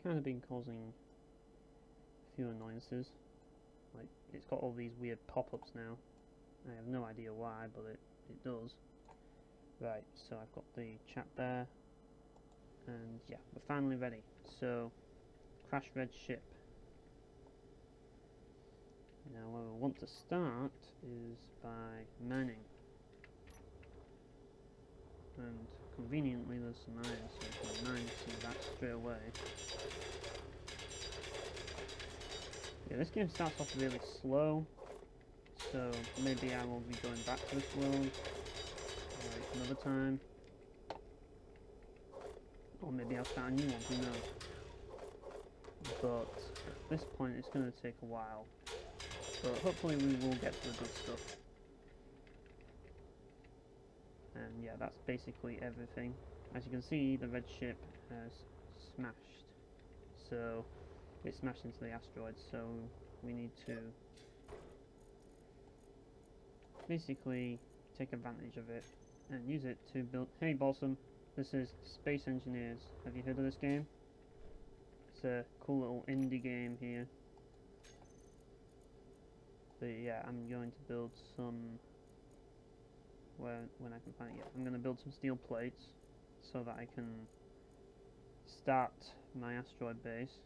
kind of been causing a few annoyances. Like, it's got all these weird pop-ups now. I have no idea why, but it does. Right, so I've got the chat there, and yeah, we're finally ready. So, crash red ship. Now where we want to start is by mining. And conveniently there's some iron, so we can mine some of that straight away. Yeah, this game starts off really slow, so maybe I will be going back to this world like another time. Or maybe I'll start a new one, who knows. But at this point it's going to take a while. But hopefully we will get to the good stuff. And yeah, that's basically everything. As you can see, the red ship has smashed. So it smashed into the asteroid, so we need to basically take advantage of it and use it to build... Hey Balsam, this is Space Engineers. Have you heard of this game? It's a cool little indie game here. But yeah, I'm going to build some... when I can find it, yeah, I'm going to build some steel plates so that I can start my asteroid base.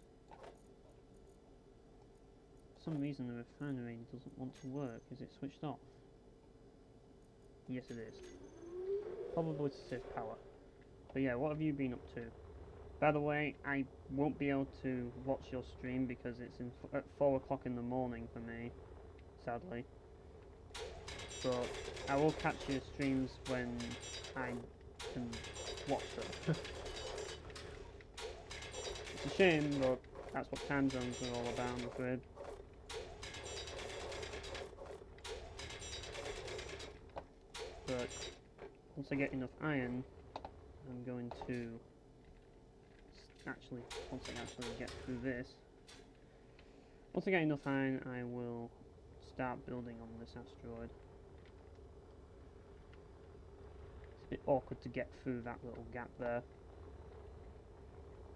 For some reason the refinery doesn't want to work. Is it switched off? Yes it is. Probably to save power. But yeah, what have you been up to? By the way, I won't be able to watch your stream because it's at 4 o'clock in the morning for me, sadly. But I will catch your streams when I can watch them. It's a shame, but that's what time zones are all about, I'm afraid. But once I get enough iron, I'm going to once I actually get through this, once I get enough iron, I will start building on this asteroid. It's a bit awkward to get through that little gap there,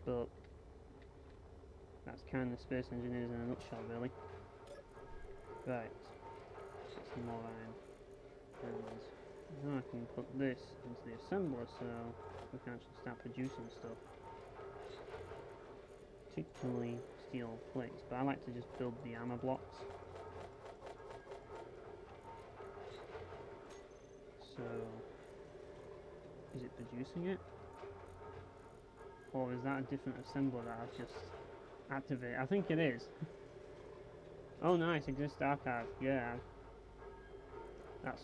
but that's kind of Space Engineers in a nutshell, really. Right, get some more iron, and now I can put this into the assembler so we can actually start producing stuff. Particularly steel plates, but I like to just build the armor blocks. So, is it producing it? Or is that a different assembler that I've just activated? I think it is. Oh nice, Exist Archive, yeah. That's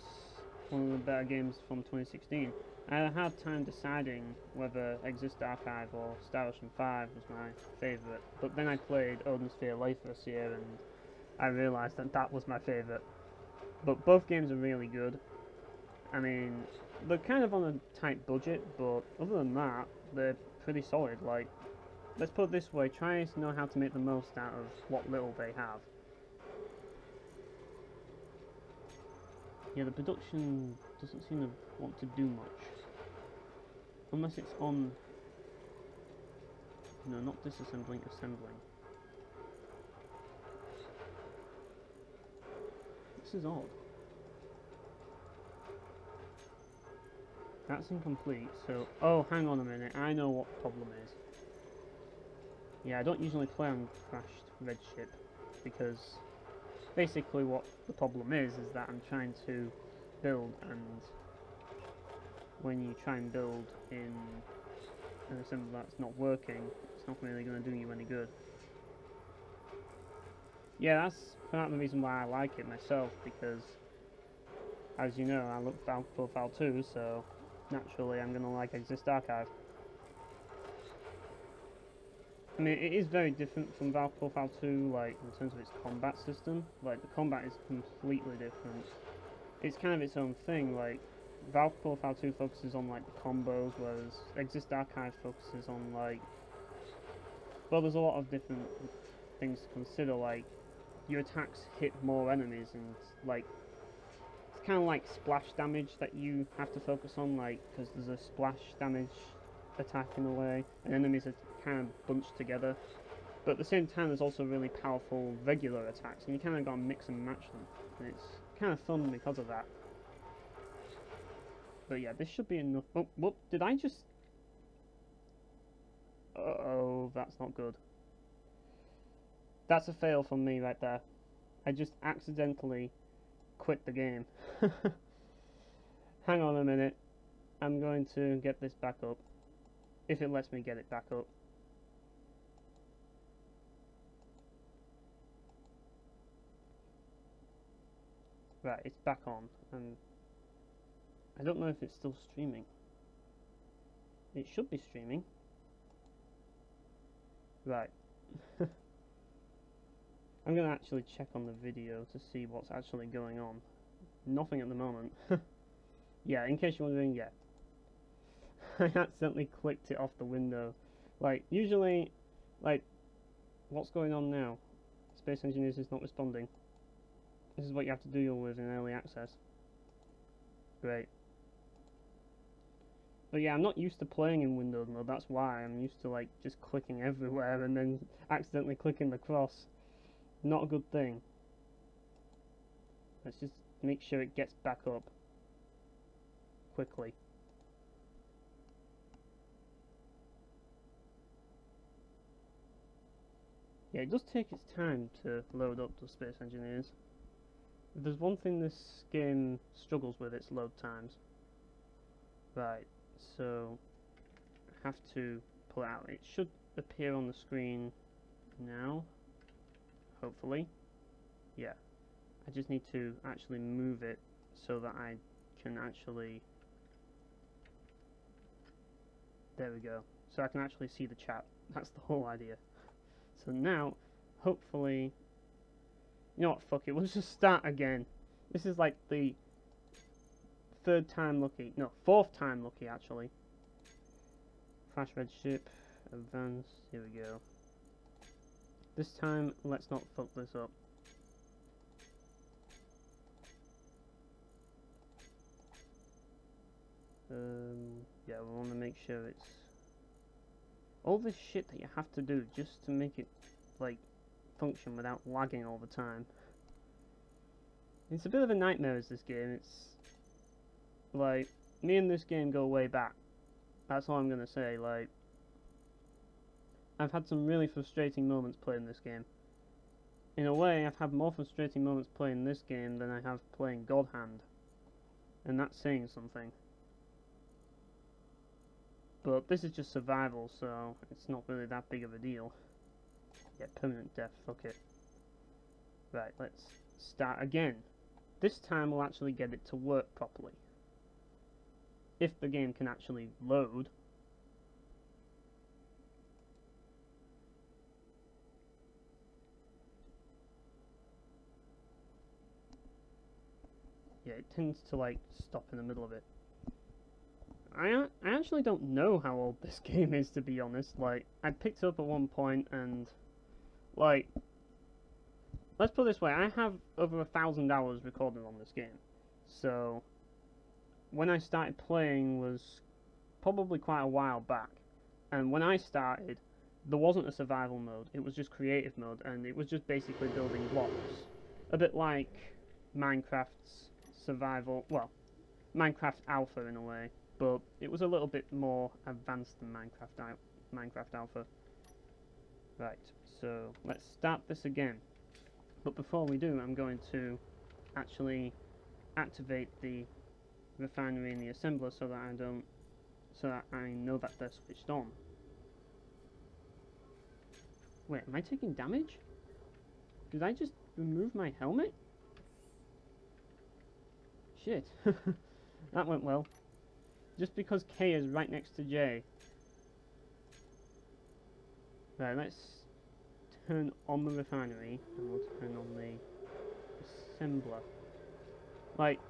one of the better games from 2016. I had a hard time deciding whether Exist Archive or Star Ocean 5 was my favourite, but then I played Odin Sphere Life this year and I realised that that was my favourite. But both games are really good. I mean, they're kind of on a tight budget, but other than that, they're pretty solid. Like, let's put it this way, try to know how to make the most out of what little they have. Yeah, the production doesn't seem to want to do much. Unless it's on... No, not disassembling, assembling. This is odd. That's incomplete, so... Oh, hang on a minute, I know what the problem is. Yeah, I don't usually play on crashed red ship, because basically what the problem is that I'm trying to build, and when you try and build in an assembly that's not working, it's not really going to do you any good. Yeah, that's part of the reason why I like it myself, because as you know, I look Valve Profile 2, so naturally I'm going to like Exist Archive. I mean, it is very different from Valve Profile 2, like, in terms of its combat system. Like, the combat is completely different. It's kind of its own thing, like, Valve Profile 2 focuses on, like, the combos, whereas Exist Archive focuses on, like... Well, there's a lot of different things to consider, like, your attacks hit more enemies, and, like, it's kind of like splash damage that you have to focus on, like, because there's a splash damage attack in a way, and enemies kind of bunched together. But at the same time, there's also really powerful regular attacks, and you kind of got to mix and match them. And it's kind of fun because of that. But yeah, this should be enough. Oh, whoop, did I just... Uh-oh, that's not good. That's a fail from me right there. I just accidentally quit the game. Hang on a minute. I'm going to get this back up. If it lets me get it back up. Right, it's back on, and I don't know if it's still streaming. It should be streaming. Right. I'm gonna actually check on the video to see what's actually going on. Nothing at the moment. Yeah, in case you're wondering, yeah. I accidentally clicked it off the window. Like, usually, like, what's going on now? Space Engineers is not responding. This is what you have to deal with in early access. Great. But yeah, I'm not used to playing in Windows mode, that's why. I'm used to, like, just clicking everywhere and then accidentally clicking the cross. Not a good thing. Let's just make sure it gets back up quickly. Yeah, it does take its time to load up to Space Engineers. If there's one thing this game struggles with, it's load times. Right, so I have to pull it out. It should appear on the screen now, hopefully. Yeah, I just need to actually move it so that I can actually... There we go. So I can actually see the chat. That's the whole idea. So now, hopefully... You know what, fuck it, we'll just start again. This is like the third time lucky. No, fourth time lucky, actually. Crash red ship. Advance. Here we go. This time, let's not fuck this up. Yeah, we want to make sure it's... all this shit that you have to do just to make it, like, function without lagging all the time. It's a bit of a nightmare as this game. It's like, me and this game go way back. That's all I'm gonna say. Like, I've had some really frustrating moments playing this game. In a way, I've had more frustrating moments playing this game than I have playing God Hand. And that's saying something. But this is just survival, so it's not really that big of a deal. Yeah, permanent death, fuck it. Right, let's start again. This time we'll actually get it to work properly. If the game can actually load. Yeah, it tends to, like, stop in the middle of it. I actually don't know how old this game is, to be honest. Like, I picked it up at one point and, like, let's put it this way, I have over 1,000 hours recorded on this game. So, when I started playing was probably quite a while back. And when I started, there wasn't a survival mode, it was just creative mode, and it was just basically building blocks. A bit like Minecraft's survival, well, Minecraft Alpha in a way. But it was a little bit more advanced than Minecraft Alpha. Right, so let's start this again. But before we do, I'm going to actually activate the refinery and the assembler so that I know that they're switched on. Wait, am I taking damage? Did I just remove my helmet? Shit. That went well. Just because K is right next to J. Right, let's turn on the refinery, and we'll turn on the assembler. Like,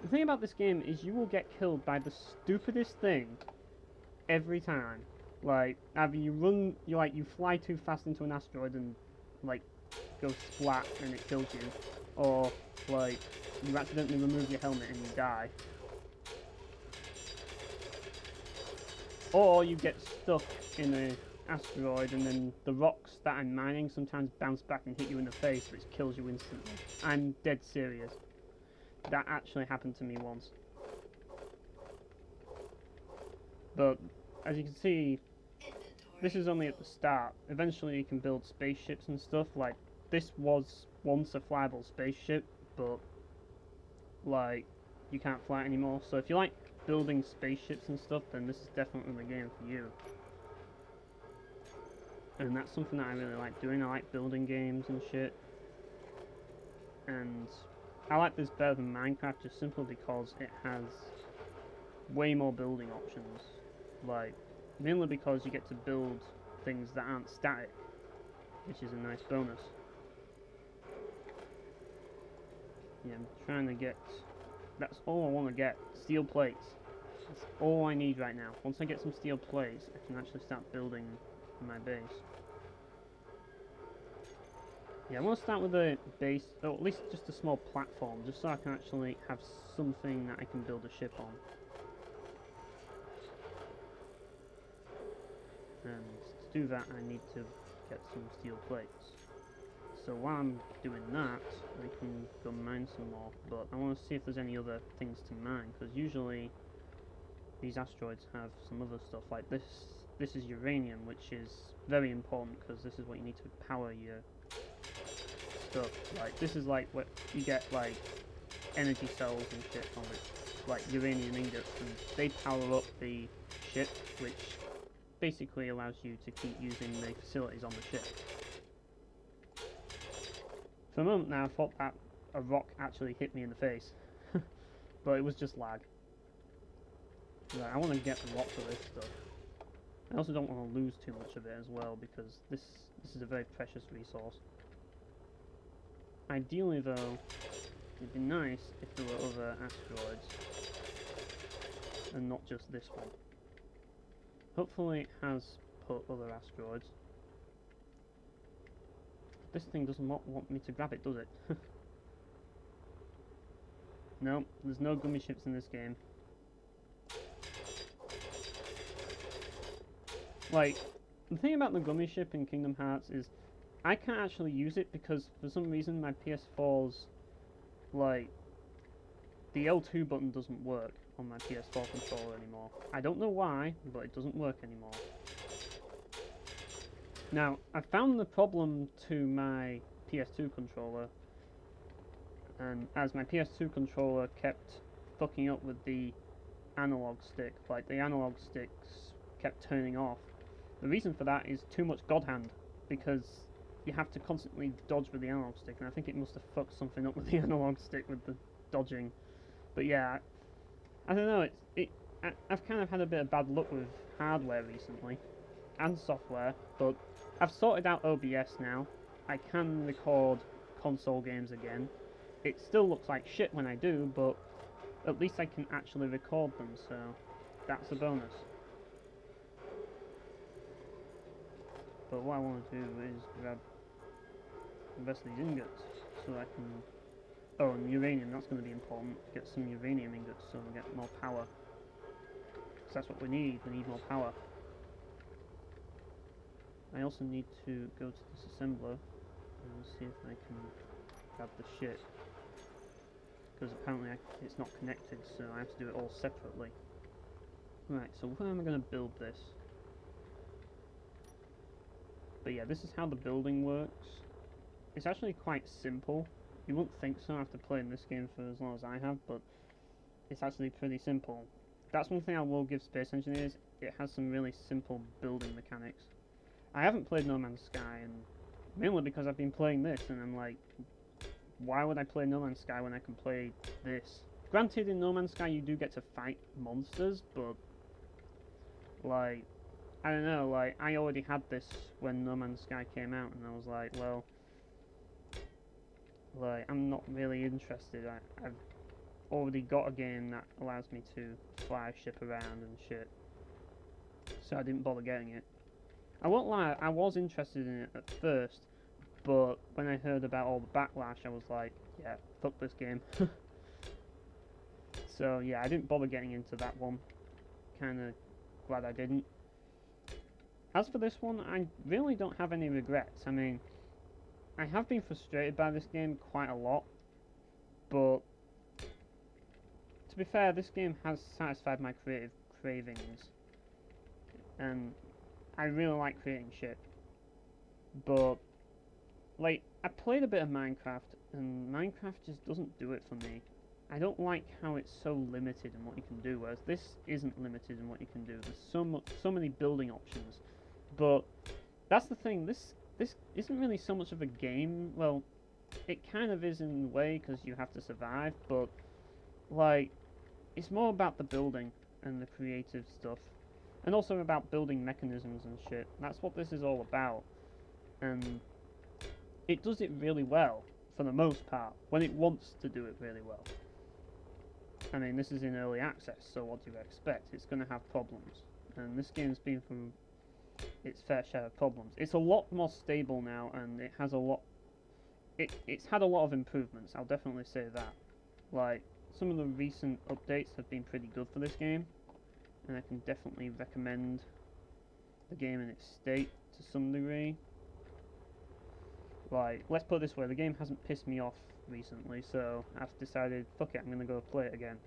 the thing about this game is you will get killed by the stupidest thing every time. Like, either you fly too fast into an asteroid and, like, go splat and it kills you, or, like, you accidentally remove your helmet and you die. Or you get stuck in an asteroid and then the rocks that I'm mining sometimes bounce back and hit you in the face, which kills you instantly. I'm dead serious. That actually happened to me once. But as you can see, this is only at the start. Eventually you can build spaceships and stuff. Like, this was once a flyable spaceship, but like, you can't fly it anymore. So if you like building spaceships and stuff, then this is definitely the game for you. And that's something that I really like doing. I like building games and shit. And I like this better than Minecraft just simply because it has way more building options. Like, mainly because you get to build things that aren't static, which is a nice bonus. Yeah, I'm trying to get... That's all I want to get. Steel plates. That's all I need right now. Once I get some steel plates, I can actually start building my base. Yeah, I want to start with a base, or at least just a small platform, just so I can actually have something that I can build a ship on. And to do that, I need to get some steel plates. So while I'm doing that, I can go mine some more, but I want to see if there's any other things to mine, because usually these asteroids have some other stuff, like this. This is uranium, which is very important, because this is what you need to power your stuff. Like, this is like what you get, like, energy cells and shit from it, like uranium ingots, and they power up the ship, which basically allows you to keep using the facilities on the ship. For a moment now, I thought that a rock actually hit me in the face, but it was just lag. Right, I want to get lots of this stuff. I also don't want to lose too much of it as well, because this is a very precious resource. Ideally though, it'd be nice if there were other asteroids, and not just this one. Hopefully it has put other asteroids. This thing does not want me to grab it, does it? No, there's no gummy ships in this game. Like, the thing about the gummy ship in Kingdom Hearts is I can't actually use it because for some reason my PS4's, like, the L2 button doesn't work on my PS4 controller anymore. I don't know why, but it doesn't work anymore. Now, I found the problem to my PS2 controller, and as my PS2 controller kept fucking up with the analog stick, like the analog sticks kept turning off. The reason for that is too much God Hand, because you have to constantly dodge with the analog stick, and I think it must have fucked something up with the analog stick with the dodging. But yeah, I don't know, I've kind of had a bit of bad luck with hardware recently, and software, but I've sorted out OBS now. I can record console games again. It still looks like shit when I do, but at least I can actually record them, so that's a bonus. But what I want to do is grab the rest of these ingots, so I can... Oh, and uranium, that's going to be important. Get some uranium ingots so we get more power. Because that's what we need more power. I also need to go to this assembler and see if I can grab the shit. Because apparently it's not connected, so I have to do it all separately. Right, so where am I going to build this? But yeah, this is how the building works. It's actually quite simple. You wouldn't think so after playing this game for as long as I have, but it's actually pretty simple. That's one thing I will give Space Engineers. It has some really simple building mechanics. I haven't played No Man's Sky, and mainly because I've been playing this, and I'm like, why would I play No Man's Sky when I can play this? Granted, in No Man's Sky you do get to fight monsters, but like, I don't know, like, I already had this when No Man's Sky came out, and I was like, well, like, I'm not really interested. I've already got a game that allows me to fly a ship around and shit, so I didn't bother getting it. I won't lie, I was interested in it at first, but when I heard about all the backlash, I was like, yeah, fuck this game. So yeah, I didn't bother getting into that one. Kinda glad I didn't. As for this one, I really don't have any regrets. I mean, I have been frustrated by this game quite a lot, but to be fair, this game has satisfied my creative cravings, and I really like creating shit. But, like, I played a bit of Minecraft, and Minecraft just doesn't do it for me. I don't like how it's so limited in what you can do, whereas this isn't limited in what you can do. There's so many building options. But that's the thing, this isn't really so much of a game. Well, it kind of is in a way, because you have to survive, but, like, it's more about the building and the creative stuff. And also about building mechanisms and shit. That's what this is all about. And it does it really well, for the most part, when it wants to do it really well. I mean, this is in early access, so what do you expect? It's going to have problems. And this game's been through its fair share of problems. It's a lot more stable now, and it has a lot... It's had a lot of improvements, I'll definitely say that. Like, some of the recent updates have been pretty good for this game, and I can definitely recommend the game in its state to some degree. Like, let's put it this way, the game hasn't pissed me off recently, so I've decided, fuck it, I'm gonna go play it again.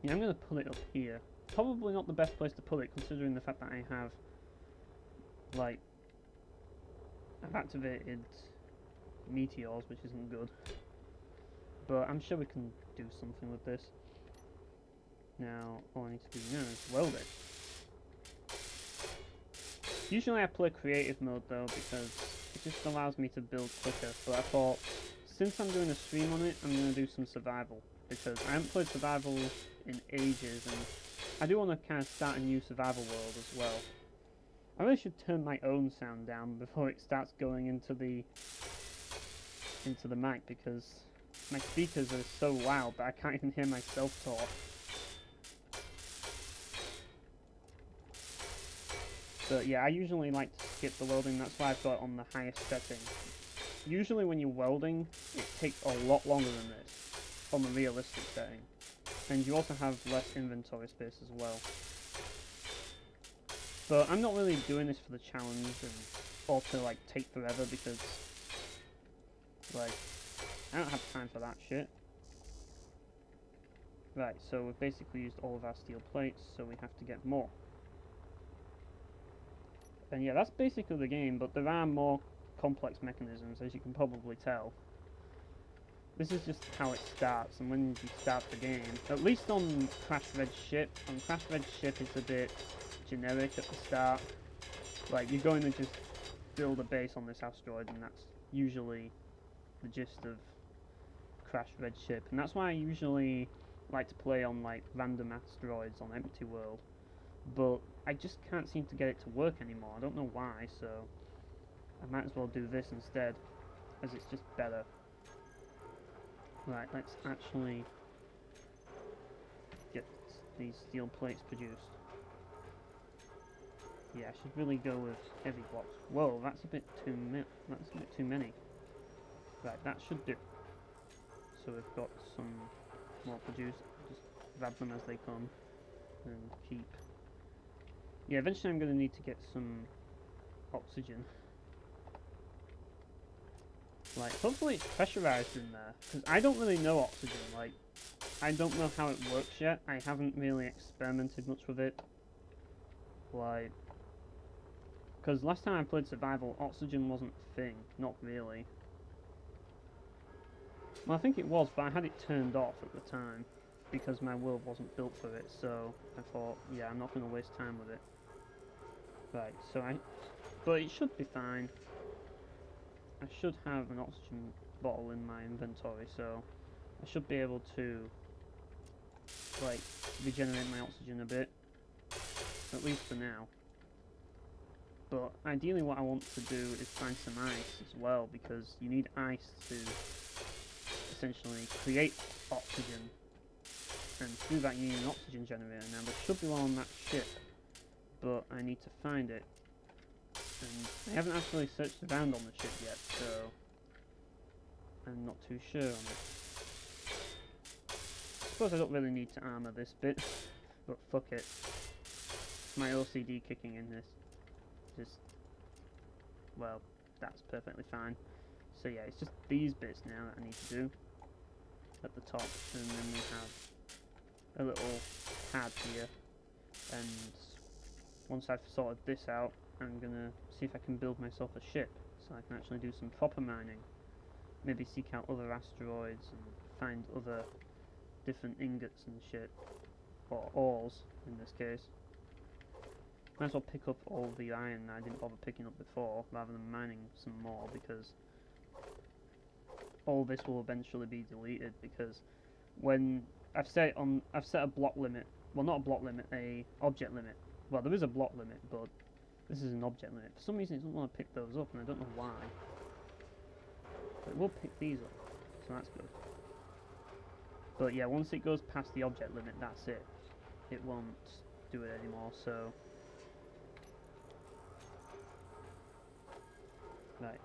Yeah, I'm gonna put it up here. Probably not the best place to put it, considering the fact that I have, like, I've activated meteors, which isn't good. But I'm sure we can do something with this. Now, all I need to do now is weld it. Usually I play creative mode though, because it just allows me to build quicker, but I thought, since I'm doing a stream on it, I'm going to do some survival, because I haven't played survival in ages, and I do want to kind of start a new survival world as well. I really should turn my own sound down before it starts going into the mic, because my speakers are so loud that I can't even hear myself talk. But yeah, I usually like to skip the welding, that's why I've got it on the highest setting. Usually when you're welding, it takes a lot longer than this, on the realistic setting. And you also have less inventory space as well. But I'm not really doing this for the challenge, or to like take forever, because, like, I don't have time for that shit. Right, so we've basically used all of our steel plates, so we have to get more. And yeah, that's basically the game, but there are more complex mechanisms, as you can probably tell. This is just how it starts, and when you start the game, at least on Crash Red Ship, it's a bit generic at the start. Like, you're going to just build a base on this asteroid, and that's usually the gist of Crash Red Ship. And that's why I usually like to play on, like, random asteroids on Empty World. But I just can't seem to get it to work anymore. I don't know why, so I might as well do this instead, as it's just better. Right, let's actually get these steel plates produced. Yeah, I should really go with heavy blocks. Whoa, that's a bit too many. Right, that should do. So we've got some more produced. Just grab them as they come and keep. Yeah, eventually I'm going to need to get some oxygen. Like, hopefully it's pressurized in there, because I don't really know oxygen. Like, I don't know how it works yet. I haven't really experimented much with it. Like, because last time I played survival, oxygen wasn't a thing. Not really. Well, I think it was, but I had it turned off at the time, because my world wasn't built for it, so I thought, yeah, I'm not going to waste time with it. Right, so but it should be fine. I should have an oxygen bottle in my inventory, so I should be able to, like, regenerate my oxygen a bit, at least for now. But ideally what I want to do is find some ice as well, because you need ice to essentially create oxygen, and to do that you need an oxygen generator. Now there should be one on that ship, but I need to find it, and I haven't actually searched around on the ship yet, so I'm not too sure on it. I suppose I don't really need to armour this bit, but fuck it. That's my OCD kicking in this. Just, well, that's perfectly fine. So yeah, it's just these bits now that I need to do at the top, and then we have a little pad here, and once I've sorted this out, I'm gonna see if I can build myself a ship, so I can actually do some proper mining. Maybe seek out other asteroids and find other different ingots and shit, or ores in this case. Might as well pick up all the iron that I didn't bother picking up before, rather than mining some more, because all this will eventually be deleted, because when I've set a block limit, well, not a block limit, a object limit. Well, there is a block limit, but this is an object limit. For some reason it doesn't want to pick those up, and I don't know why. But it will pick these up, so that's good. But yeah, once it goes past the object limit, that's it. It won't do it anymore, so... Right.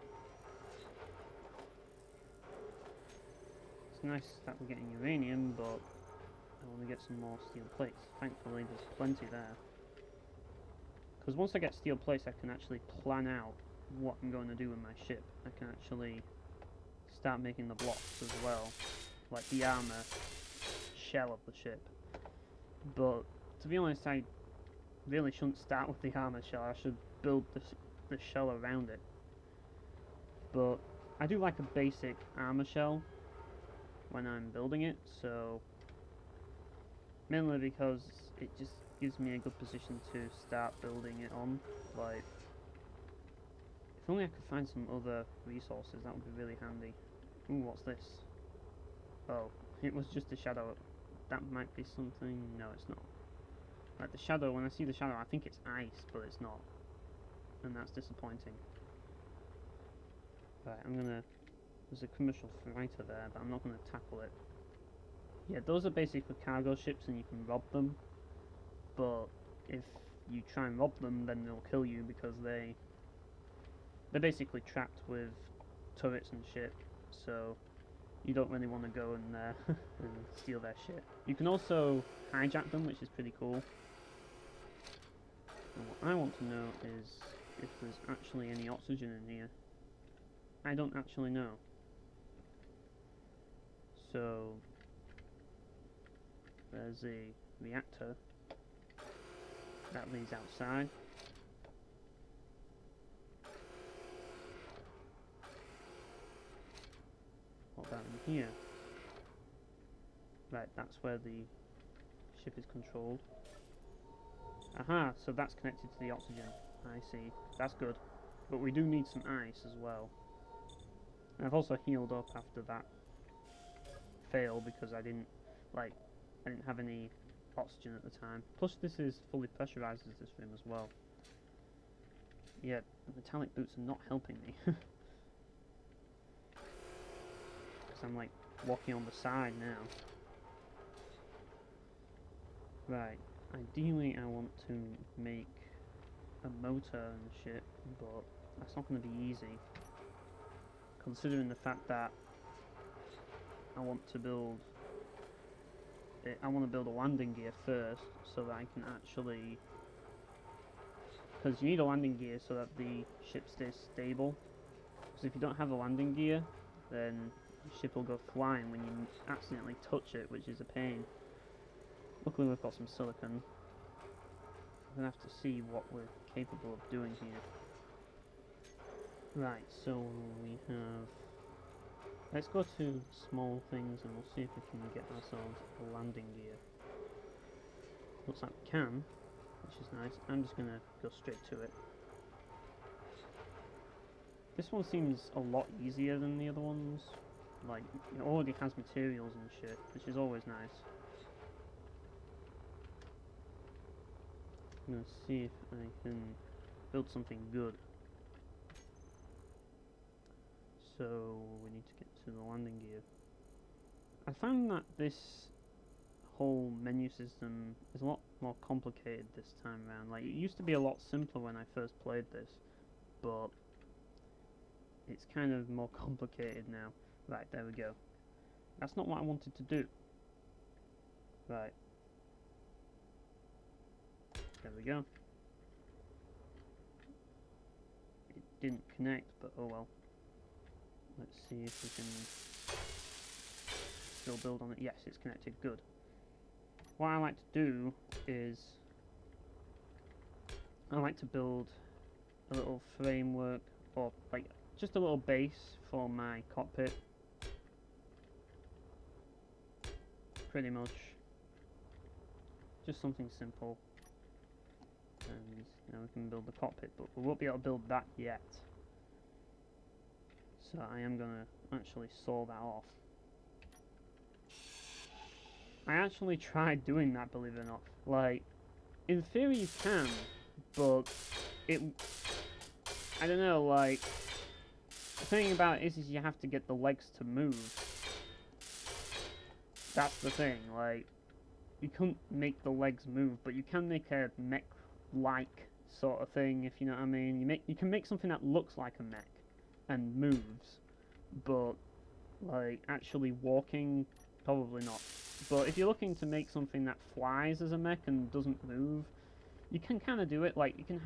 It's nice that we're getting uranium, but I want to get some more steel plates. Thankfully, there's plenty there. Because once I get steel plates, I can actually plan out what I'm going to do with my ship. I can actually start making the blocks as well, like the armor shell of the ship. But to be honest, I really shouldn't start with the armor shell. I should build the shell around it. But I do like a basic armor shell when I'm building it, so mainly because it just gives me a good position to start building it on. Like, if only I could find some other resources, that would be really handy. Ooh, what's this? Oh, it was just a shadow. That might be something. No, it's not. Like the shadow, when I see the shadow, I think it's ice, but it's not. And that's disappointing. Right, there's a commercial fighter there, but I'm not gonna tackle it. Yeah, those are basically cargo ships and you can rob them. But if you try and rob them, then they'll kill you because they're basically trapped with turrets and shit. So you don't really want to go in there and steal their shit. You can also hijack them, which is pretty cool. And what I want to know is if there's actually any oxygen in here. I don't actually know. So there's a reactor that leads outside. What about in here? Right, that's where the ship is controlled. Aha, so that's connected to the oxygen. I see. That's good. But we do need some ice as well. And I've also healed up after that fail because I didn't have any oxygen at the time. Plus this is fully pressurized as this room as well. Yeah, the metallic boots are not helping me. Because I'm like walking on the side now. Right, ideally I want to make a motor and shit, but that's not going to be easy. Considering the fact that I want to build a landing gear first, so that I can actually, because you need a landing gear so that the ship stays stable. Because if you don't have a landing gear, then the ship will go flying when you accidentally touch it, which is a pain. Luckily we've got some silicon. I'm gonna have to see what we're capable of doing here. Right, so we have... Let's go to small things and we'll see if we can get ourselves a landing gear. Looks like we can, which is nice. I'm just gonna go straight to it. This one seems a lot easier than the other ones. Like, it already has materials and shit, which is always nice. I'm gonna see if I can build something good. So we need to get to the landing gear. I found that this whole menu system is a lot more complicated this time around. Like, it used to be a lot simpler when I first played this, but it's kind of more complicated now. Right, there we go. That's not what I wanted to do. Right. There we go. didn't connect, but oh well. Let's see if we can still build on it. Yes, it's connected, good. What I like to do is I like to build a little framework, or like just a little base for my cockpit. Pretty much. Just something simple. And you know, we can build the cockpit, but we won't be able to build that yet. So I am gonna actually saw that off. I actually tried doing that, believe it or not. Like, in theory you can, but it, I don't know, like, the thing about it is you have to get the legs to move. That's the thing, like, you couldn't make the legs move, but you can make a mech-like sort of thing, if you know what I mean. You can make something that looks like a mech and moves, but like actually walking, probably not. But if you're looking to make something that flies as a mech and doesn't move, you can kind of do it. Like you can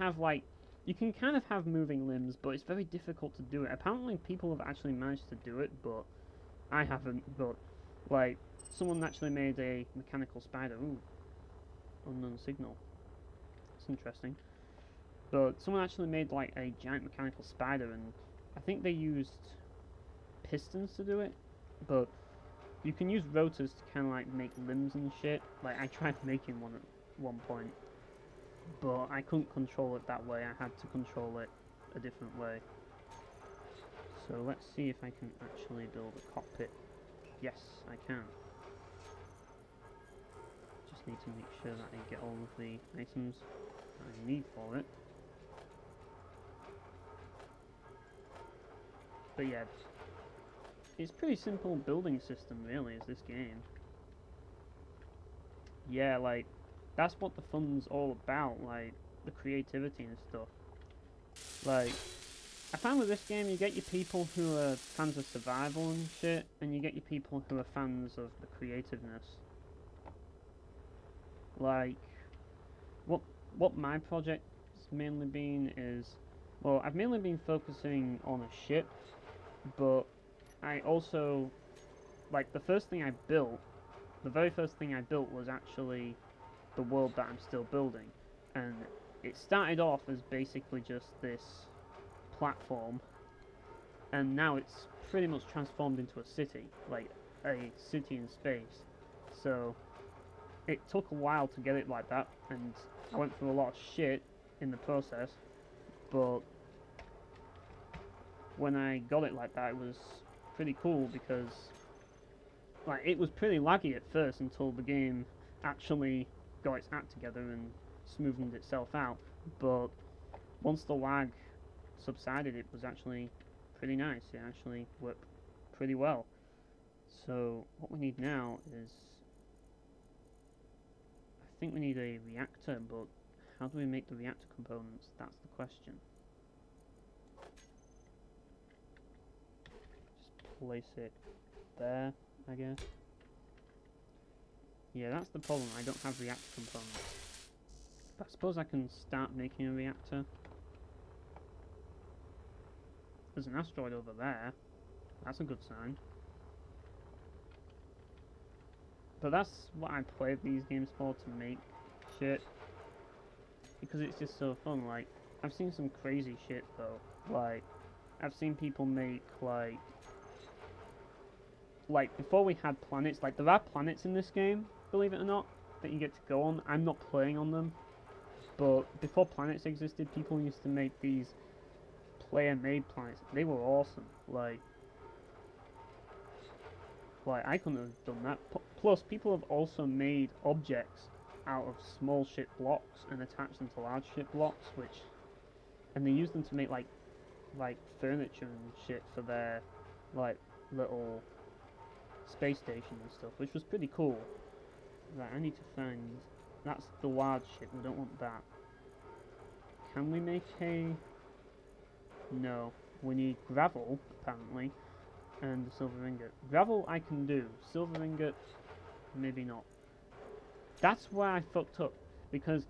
kind of have moving limbs, but it's very difficult to do it. Apparently people have actually managed to do it, but I haven't. But like someone actually made a mechanical spider. Ooh, unknown signal. That's interesting. But someone actually made like a giant mechanical spider, and I think they used pistons to do it. But you can use rotors to kind of like make limbs and shit. Like I tried making one at one point, but I couldn't control it that way. I had to control it a different way. So let's see if I can actually build a cockpit. Yes, I can. Just need to make sure that I get all of the items I need for it. But yeah, it's pretty simple building system really, is this game. Yeah, like, that's what the fun's all about, like, the creativity and stuff. Like, I found with this game, you get your people who are fans of survival and shit, and you get your people who are fans of the creativeness. Like, what my project's mainly been is, well, I've mainly been focusing on a ship, but I also, like, the very first thing I built was actually the world that I'm still building, and it started off as basically just this platform, and now it's pretty much transformed into a city, like a city in space. So it took a while to get it like that, and I went through a lot of shit in the process, but when I got it like that, it was pretty cool because like it was pretty laggy at first until the game actually got its act together and smoothened itself out. But once the lag subsided, it was actually pretty nice. It actually worked pretty well. So what we need now is, I think we need a reactor, but how do we make the reactor components? That's the question. Just place it there, I guess. Yeah, that's the problem. I don't have reactor components. But I suppose I can start making a reactor. There's an asteroid over there. That's a good sign. But that's what I played these games for, to make shit. Because it's just so fun. Like, I've seen some crazy shit though. Like, I've seen people make like before we had planets, like there are planets in this game, believe it or not, that you get to go on. I'm not playing on them, but before planets existed, people used to make these player-made planets. They were awesome. Like I couldn't have done that. Plus, people have also made objects out of small ship blocks and attached them to large ship blocks, and they use them to make like furniture and shit for their like little space station and stuff, which was pretty cool. Right, I need to find, that's the large ship, we don't want that. Can we make a, no, we need gravel apparently, and the silver ingot. Gravel I can do, silver ingot maybe not. That's where I fucked up, because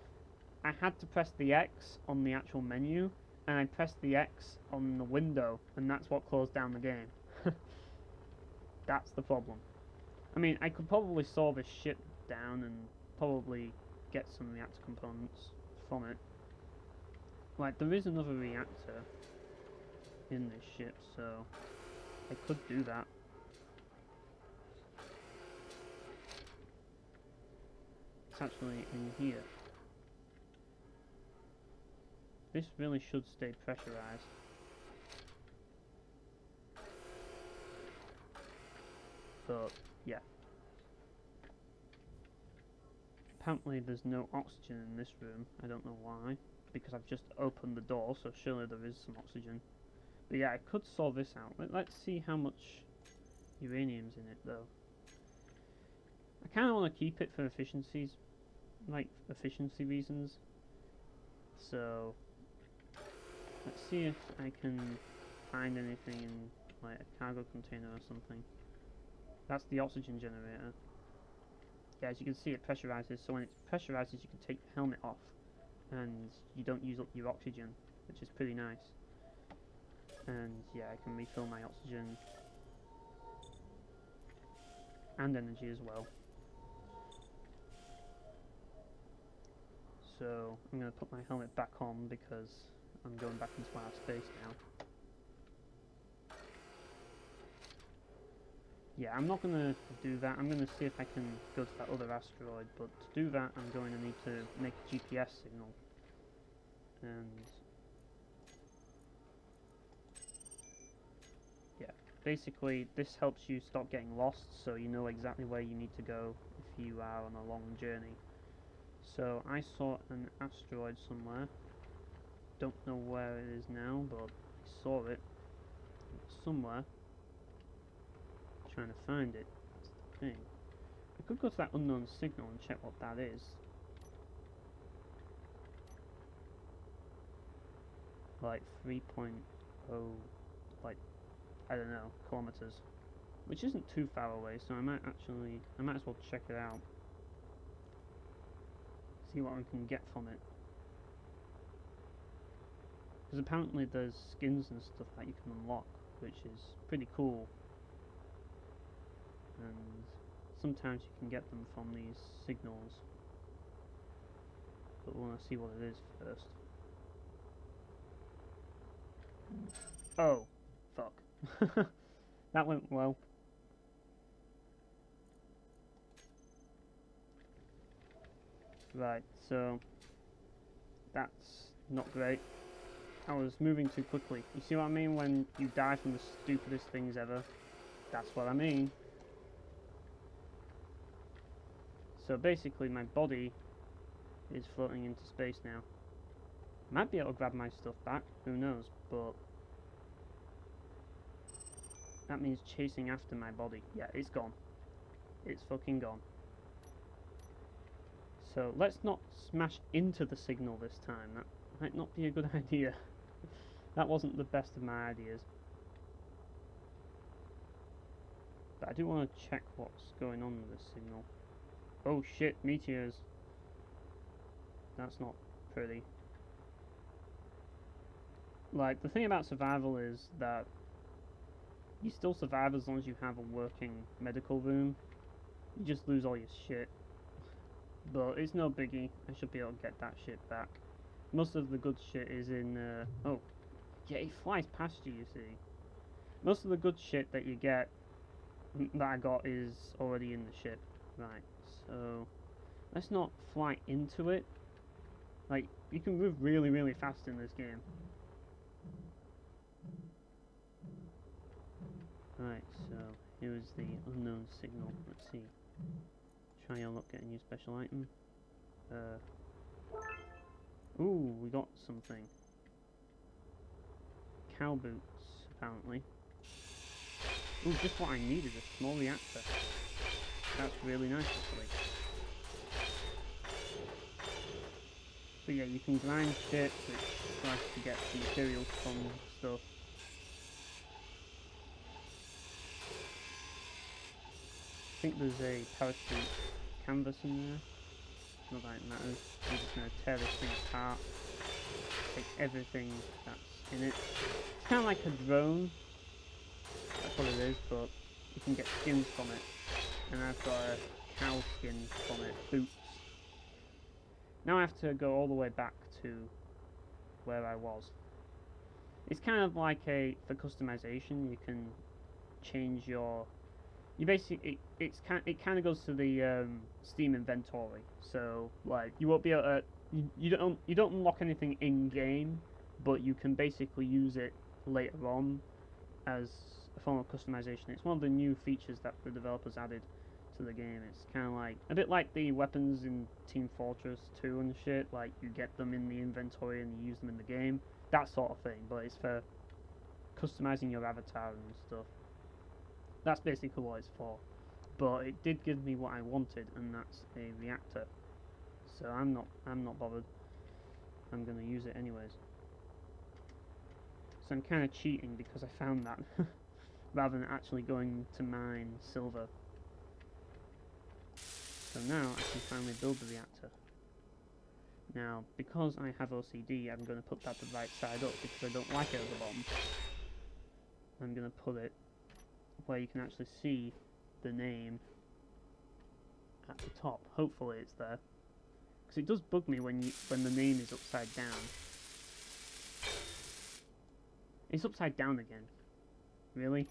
I had to press the X on the actual menu and I pressed the X on the window, and that's what closed down the game. That's the problem. I mean, I could probably saw this shit down and probably get some reactor components from it. Like, there is another reactor in this ship, so I could do that. It's actually in here. This really should stay pressurized. But, yeah. Apparently there's no oxygen in this room. I don't know why. Because I've just opened the door, so surely there is some oxygen. But yeah, I could sort this out. Let's see how much uranium's in it, though. I kind of want to keep it for efficiencies, like efficiency reasons. So let's see if I can find anything in like a cargo container or something. That's the oxygen generator. Yeah, as you can see, it pressurizes. So when it pressurizes, you can take the helmet off, and you don't use up your oxygen, which is pretty nice. And yeah, I can refill my oxygen and energy as well. So I'm going to put my helmet back on because I'm going back into outer space now. Yeah, I'm not going to do that. I'm going to see if I can go to that other asteroid, but to do that I'm going to need to make a GPS signal. And yeah, basically this helps you stop getting lost, so you know exactly where you need to go if you are on a long journey. So I saw an asteroid somewhere. Don't know where it is now, but I saw it somewhere. Trying to find it. That's the thing. I could go to that unknown signal and check what that is. Like 3.0, like, I don't know, kilometers. Which isn't too far away, so I might as well check it out. See what I can get from it. Because apparently there's skins and stuff that you can unlock, which is pretty cool. And sometimes you can get them from these signals. But we want to see what it is first. Oh, fuck. That went well. Right, so that's not great. I was moving too quickly. You see what I mean when you die from the stupidest things ever? That's what I mean. So basically my body is floating into space now. Might be able to grab my stuff back, who knows, but that means chasing after my body. Yeah, it's gone. It's fucking gone. So let's not smash into the signal this time. That might not be a good idea. That wasn't the best of my ideas. But I do want to check what's going on with this signal. Oh shit, meteors. That's not pretty. Like, the thing about survival is that you still survive as long as you have a working medical room. You just lose all your shit. But it's no biggie. I should be able to get that shit back. Most of the good shit is in, oh. Yeah, it flies past you, you see. Most of the good shit that you get, that I got, is already in the ship. Right, so let's not fly into it. Like, you can move really, really fast in this game. Right, so here's the unknown signal. Let's see. Try your luck getting your special item. Ooh, we got something. Cow boots, apparently. Ooh, just what I needed, a small reactor. That's really nice, actually. So yeah, you can grind shit, which tries to get the materials from stuff. I think there's a parachute canvas in there. Not that it matters. I'm just going to tear this thing apart. take everything that's in it. It's kind of like a drone, that's what it is, but you can get skins from it. And I've got a cow skin from it, boots. Now I have to go all the way back to where I was. It's kind of like for customization, you can change your, you basically, it kind of goes to the Steam inventory. So like you won't be able to, you don't unlock anything in game, but you can basically use it later on as a form of customization. It's one of the new features that the developers added to the game. It's kind of like a bit like the weapons in Team Fortress 2 and shit. Like you get them in the inventory and you use them in the game, that sort of thing. But it's for customizing your avatar and stuff. That's basically what it's for. But it did give me what I wanted, and that's a reactor. So I'm not bothered. I'm gonna use it anyways. So I'm kind of cheating because I found that rather than actually going to mine silver. So now I can finally build the reactor. Now, because I have OCD, I'm going to put that the right side up because I don't like it at the bottom. I'm going to put it where you can actually see the name at the top. Hopefully it's there. Because it does bug me when the name is upside down. It's upside down again. Really?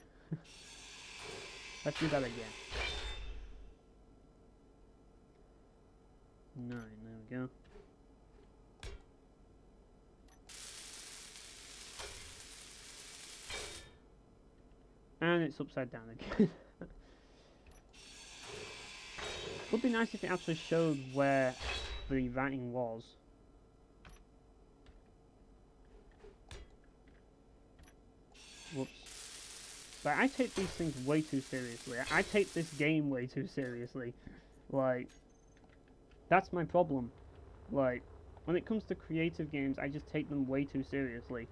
Let's do that again. 9, there we go. And it's upside down again. Would be nice if it actually showed where the writing was. Whoops. But I take these things way too seriously. I take this game way too seriously. Like, that's my problem. Like, when it comes to creative games, I just take them way too seriously.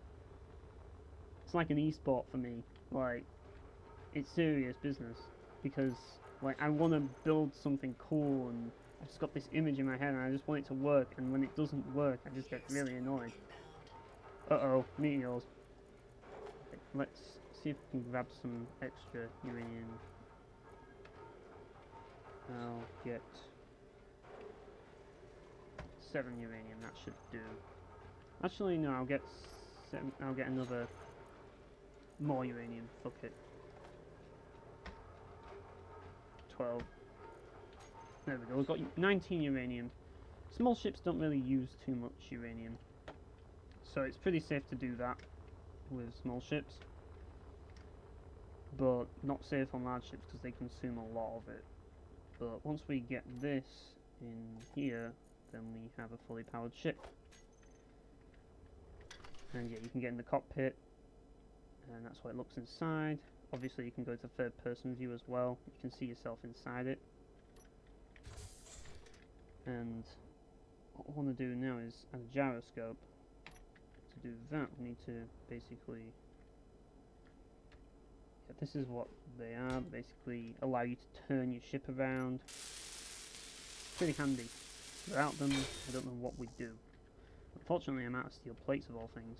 It's like an esport for me. Like, it's serious business. Because, like, I want to build something cool, and I've just got this image in my head, and I just want it to work, and when it doesn't work, I just get really annoyed. Uh-oh, meteors. Okay, let's see if we can grab some extra uranium. I'll get 7 uranium, that should do. Actually, no, I'll get another more uranium, fuck it. 12. There we go, we've got 19 uranium. Small ships don't really use too much uranium, so it's pretty safe to do that with small ships. But not safe on large ships because they consume a lot of it. But once we get this in here, then we have a fully powered ship. And yeah, you can get in the cockpit, and that's what it looks inside. Obviously you can go to third person view as well. You can see yourself inside it. And what I want to do now is add a gyroscope. To do that, we need to basically, yeah, this is what they are. Basically allow you to turn your ship around. Pretty handy. Without them, I don't know what we'd do. Unfortunately, I'm out of steel plates of all things.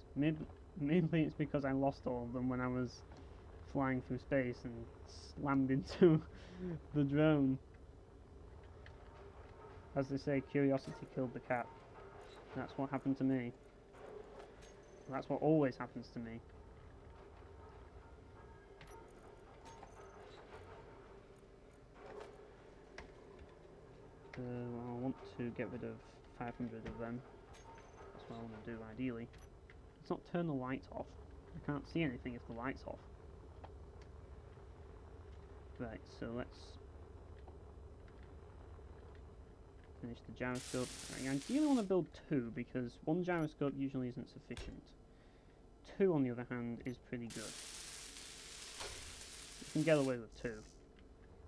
Mainly it's because I lost all of them when I was flying through space and slammed into the drone. As they say, curiosity killed the cat. That's what happened to me. That's what always happens to me. I want to get rid of 500 of them. That's what I want to do ideally. Let's not turn the lights off. I can't see anything if the light's off. Right, so let's finish the gyroscope. I ideally want to build 2 because 1 gyroscope usually isn't sufficient. 2 on the other hand is pretty good. You can get away with 2.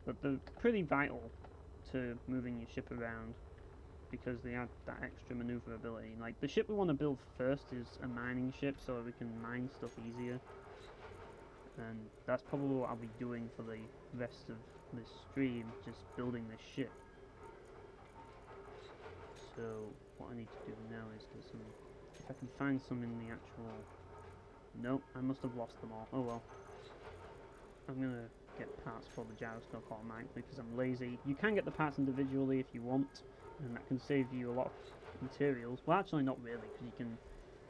But they're pretty vital to moving your ship around because they add that extra maneuverability. Like, the ship we want to build first is a mining ship so we can mine stuff easier. And that's probably what I'll be doing for the rest of this stream, just building this ship. So what I need to do now is get some if I can find some in the actual... Nope, I must have lost them all. Oh well. I'm gonna get parts for the gyroscope automatically because I'm lazy. You can get the parts individually if you want, and that can save you a lot of materials. Well, actually not really, because you can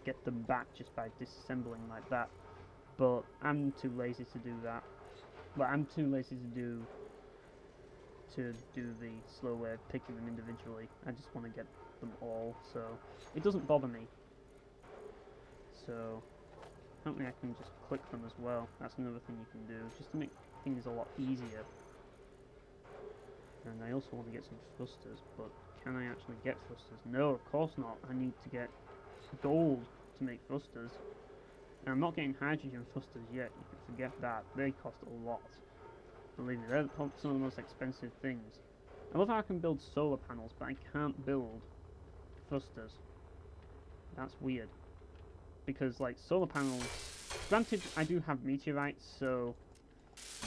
get them back just by disassembling like that. But I'm too lazy to do that. Well, I'm too lazy to do the slow way of picking them individually. I just want to get them all, so it doesn't bother me. So hopefully I can just click them as well. That's another thing you can do, just to make things a lot easier. And I also want to get some thrusters, but can I actually get thrusters? No, of course not. I need to get gold to make thrusters. And I'm not getting hydrogen thrusters yet, you can forget that. They cost a lot. Believe me, they're some of the most expensive things. I love how I can build solar panels, but I can't build thrusters. That's weird. Because, like, solar panels... Granted, I do have meteorites, so...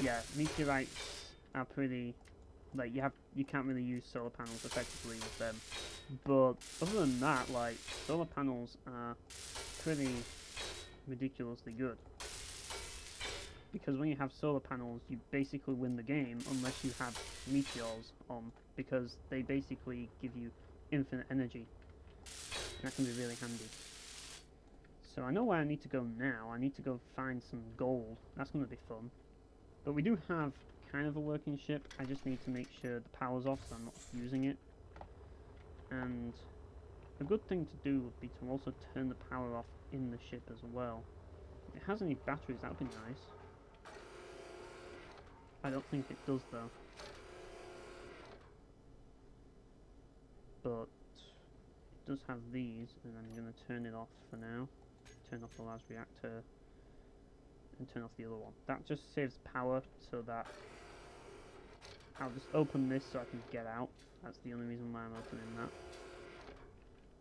Yeah, meteorites are pretty... Like, you can't really use solar panels effectively with them. But, other than that, like, solar panels are pretty ridiculously good. Because when you have solar panels, you basically win the game unless you have meteors on, because they basically give you infinite energy. That can be really handy. So I know where I need to go now. I need to go find some gold. That's going to be fun. But we do have kind of a working ship. I just need to make sure the power's off so I'm not using it. And a good thing to do would be to also turn the power off in the ship as well. If it has any batteries, that would be nice. I don't think it does though. But it does have these, and I'm going to turn it off for now. Turn off the large reactor and turn off the other one. That just saves power so that I'll just open this so I can get out. That's the only reason why I'm opening that.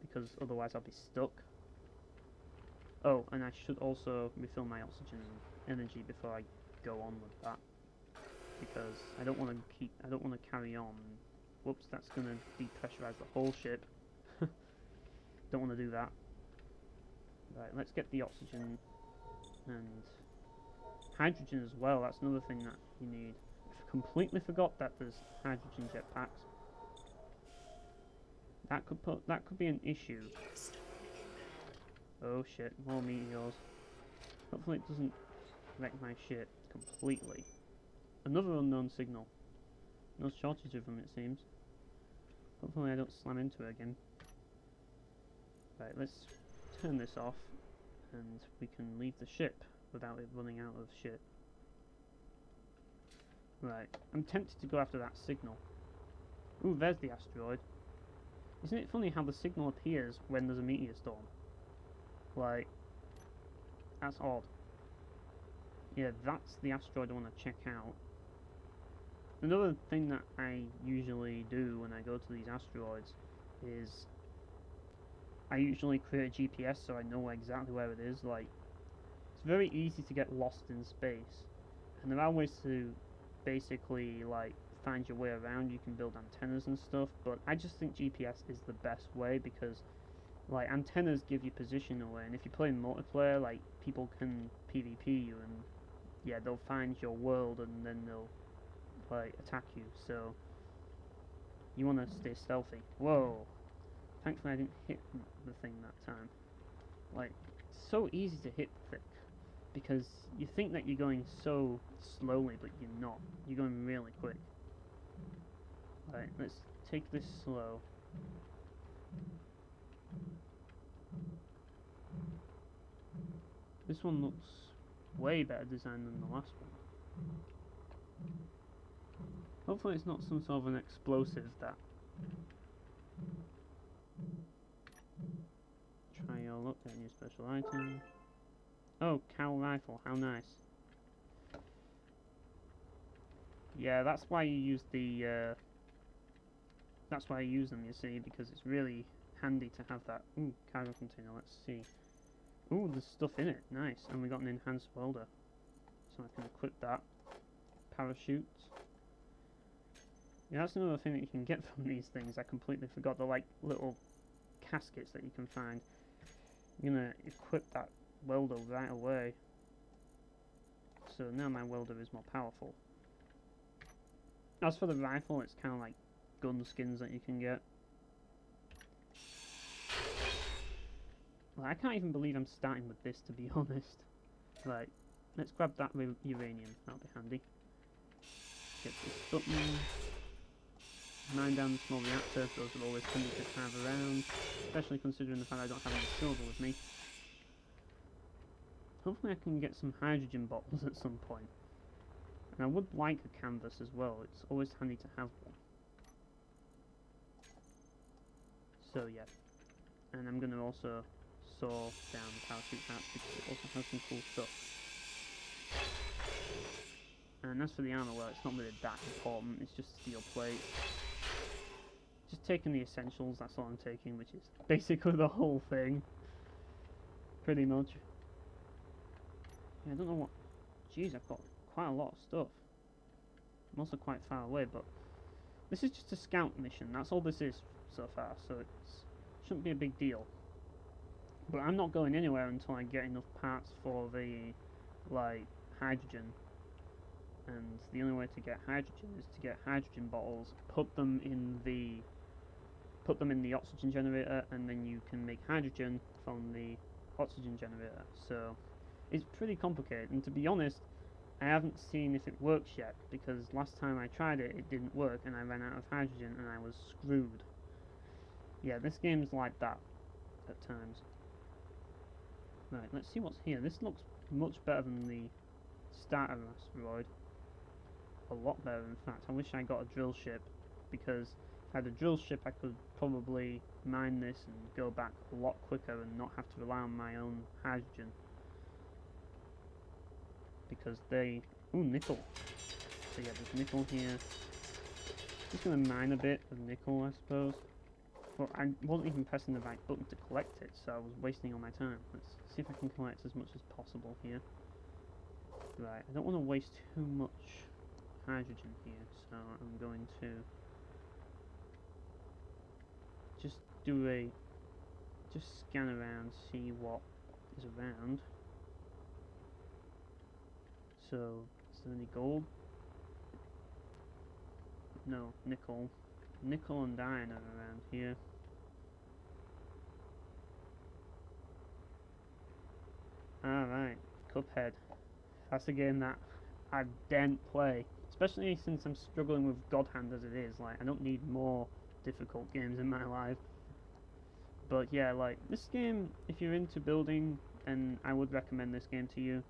Because otherwise I'll be stuck. Oh, and I should also refill my oxygen energy before I go on with that. Because I don't want to carry on. Whoops, that's going to depressurize the whole ship. Don't want to do that. Right, let's get the oxygen and hydrogen as well. That's another thing that you need. I completely forgot that there's hydrogen jetpacks. That could be an issue. Oh shit, more meteors. Hopefully it doesn't wreck my ship completely. Another unknown signal. No shortage of them, it seems. Hopefully I don't slam into it again. Right, let's turn this off, and we can leave the ship without it running out of shit. Right, I'm tempted to go after that signal. Ooh, there's the asteroid. Isn't it funny how the signal appears when there's a meteor storm? Like, that's odd. Yeah, that's the asteroid I want to check out. Another thing that I usually do when I go to these asteroids is I usually create a GPS so I know exactly where it is. Like, it's very easy to get lost in space, and there are ways to basically like find your way around. You can build antennas and stuff, but I just think GPS is the best way because like antennas give you position away, and if you play in multiplayer, like people can PvP you, and yeah, they'll find your world and then they'll like attack you. So you want to stay stealthy. Whoa! Thankfully I didn't hit the thing that time. Like, it's so easy to hit the thing because you think that you're going so slowly, but you're not. You're going really quick. Right, let's take this slow. This one looks way better designed than the last one. Hopefully it's not some sort of an explosive that... Try your luck, get a new special item. Oh, cow rifle, how nice. Yeah, that's why you use the, that's why I use them, you see, because it's really handy to have that. Ooh, cargo container, let's see. Ooh, there's stuff in it, nice. And we got an enhanced welder. So I can equip that. Parachutes. Yeah, that's another thing that you can get from these things. I completely forgot. They're like little caskets that you can find. I'm gonna equip that welder right away. So now my welder is more powerful. As for the rifle, it's kind of like gun skins that you can get. Well, I can't even believe I'm starting with this, to be honest. Right, let's grab that uranium, that'll be handy. Get this button. Mine down the small reactor, those are always handy to have around, especially considering the fact I don't have any silver with me. Hopefully I can get some hydrogen bottles at some point. And I would like a canvas as well, it's always handy to have one. So yeah, and I'm going to also saw down the parachute hatch because it also has some cool stuff. And as for the armor, well, it's not really that important, it's just steel plate. Just taking the essentials, that's all I'm taking, which is basically the whole thing. Pretty much. Yeah, I don't know what... Jeez, I've got quite a lot of stuff. I'm also quite far away, but... This is just a scout mission, that's all this is so far, so it shouldn't be a big deal. But I'm not going anywhere until I get enough parts for the, like, hydrogen. And the only way to get hydrogen is to get hydrogen bottles, put them in the oxygen generator, and then you can make hydrogen from the oxygen generator. So it's pretty complicated, and to be honest, I haven't seen if it works yet, because last time I tried it, it didn't work, and I ran out of hydrogen, and I was screwed. Yeah, this game's like that at times. Right, let's see what's here. This looks much better than the starter asteroid. A lot better, in fact. I wish I got a drill ship, because if I had a drill ship I could probably mine this and go back a lot quicker and not have to rely on my own hydrogen. Because they... Ooh, nickel. So yeah, there's nickel here. Just gonna mine a bit of nickel, I suppose. But I wasn't even pressing the right button to collect it, so I was wasting all my time. Let's see if I can collect as much as possible here. Right, I don't want to waste too much hydrogen here, so I'm going to just scan around, see what is around. So, is there any gold? No, nickel. Nickel and iron are around here. Alright, Cuphead. That's a game that I daren't play. Especially since I'm struggling with God Hand as it is. Like, I don't need more difficult games in my life. But yeah, like, this game, if you're into building, then I would recommend this game to you.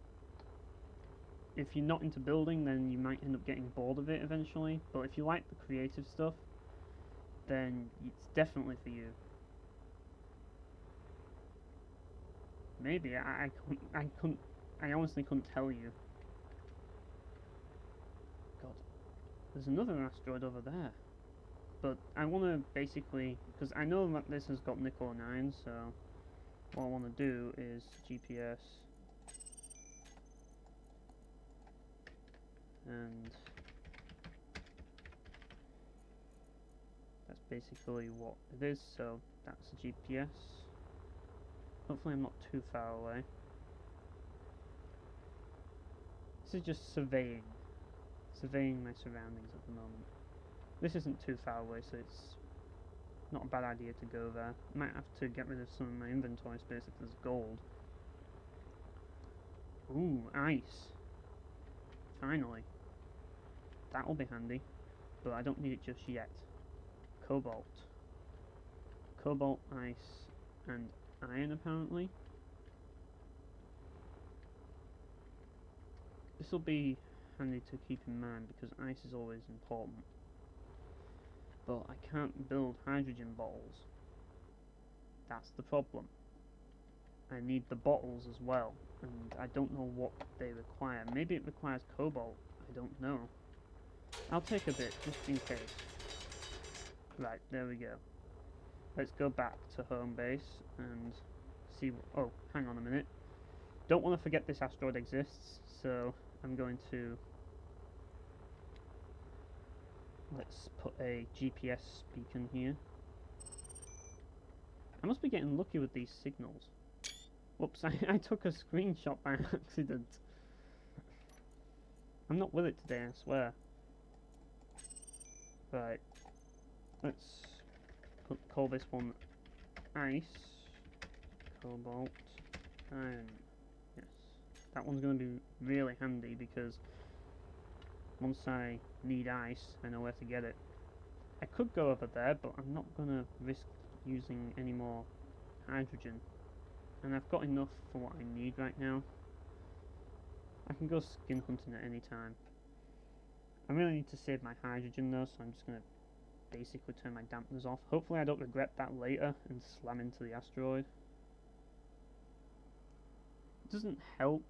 If you're not into building, then you might end up getting bored of it eventually. But if you like the creative stuff, then it's definitely for you. Maybe, I honestly couldn't tell you. God, there's another asteroid over there. But I want to basically, because I know that this has got nickel and iron, so what I want to do is GPS and that's basically what it is, so that's a GPS. Hopefully I'm not too far away. This is just surveying my surroundings at the moment. This isn't too far away, so it's not a bad idea to go there. Might have to get rid of some of my inventory space if there's gold. Ooh, ice. Finally. That'll be handy, but I don't need it just yet. Cobalt. Cobalt, ice, and iron apparently. This will be handy to keep in mind because ice is always important. But I can't build hydrogen bottles. That's the problem. I need the bottles as well, and I don't know what they require. Maybe it requires cobalt, I don't know. I'll take a bit, just in case. Right, there we go. Let's go back to home base and see oh, hang on a minute. Don't want to forget this asteroid exists, so I'm going to... Let's put a GPS beacon here. I must be getting lucky with these signals. Whoops, I took a screenshot by accident. I'm not with it today, I swear. Right, let's call this one Ice, Cobalt, and yes. That one's going to be really handy because once I need ice, I know where to get it. I could go over there, but I'm not going to risk using any more hydrogen. And I've got enough for what I need right now. I can go skin hunting at any time. I really need to save my hydrogen though, so I'm just going to basically turn my dampeners off. Hopefully I don't regret that later and slam into the asteroid. It doesn't help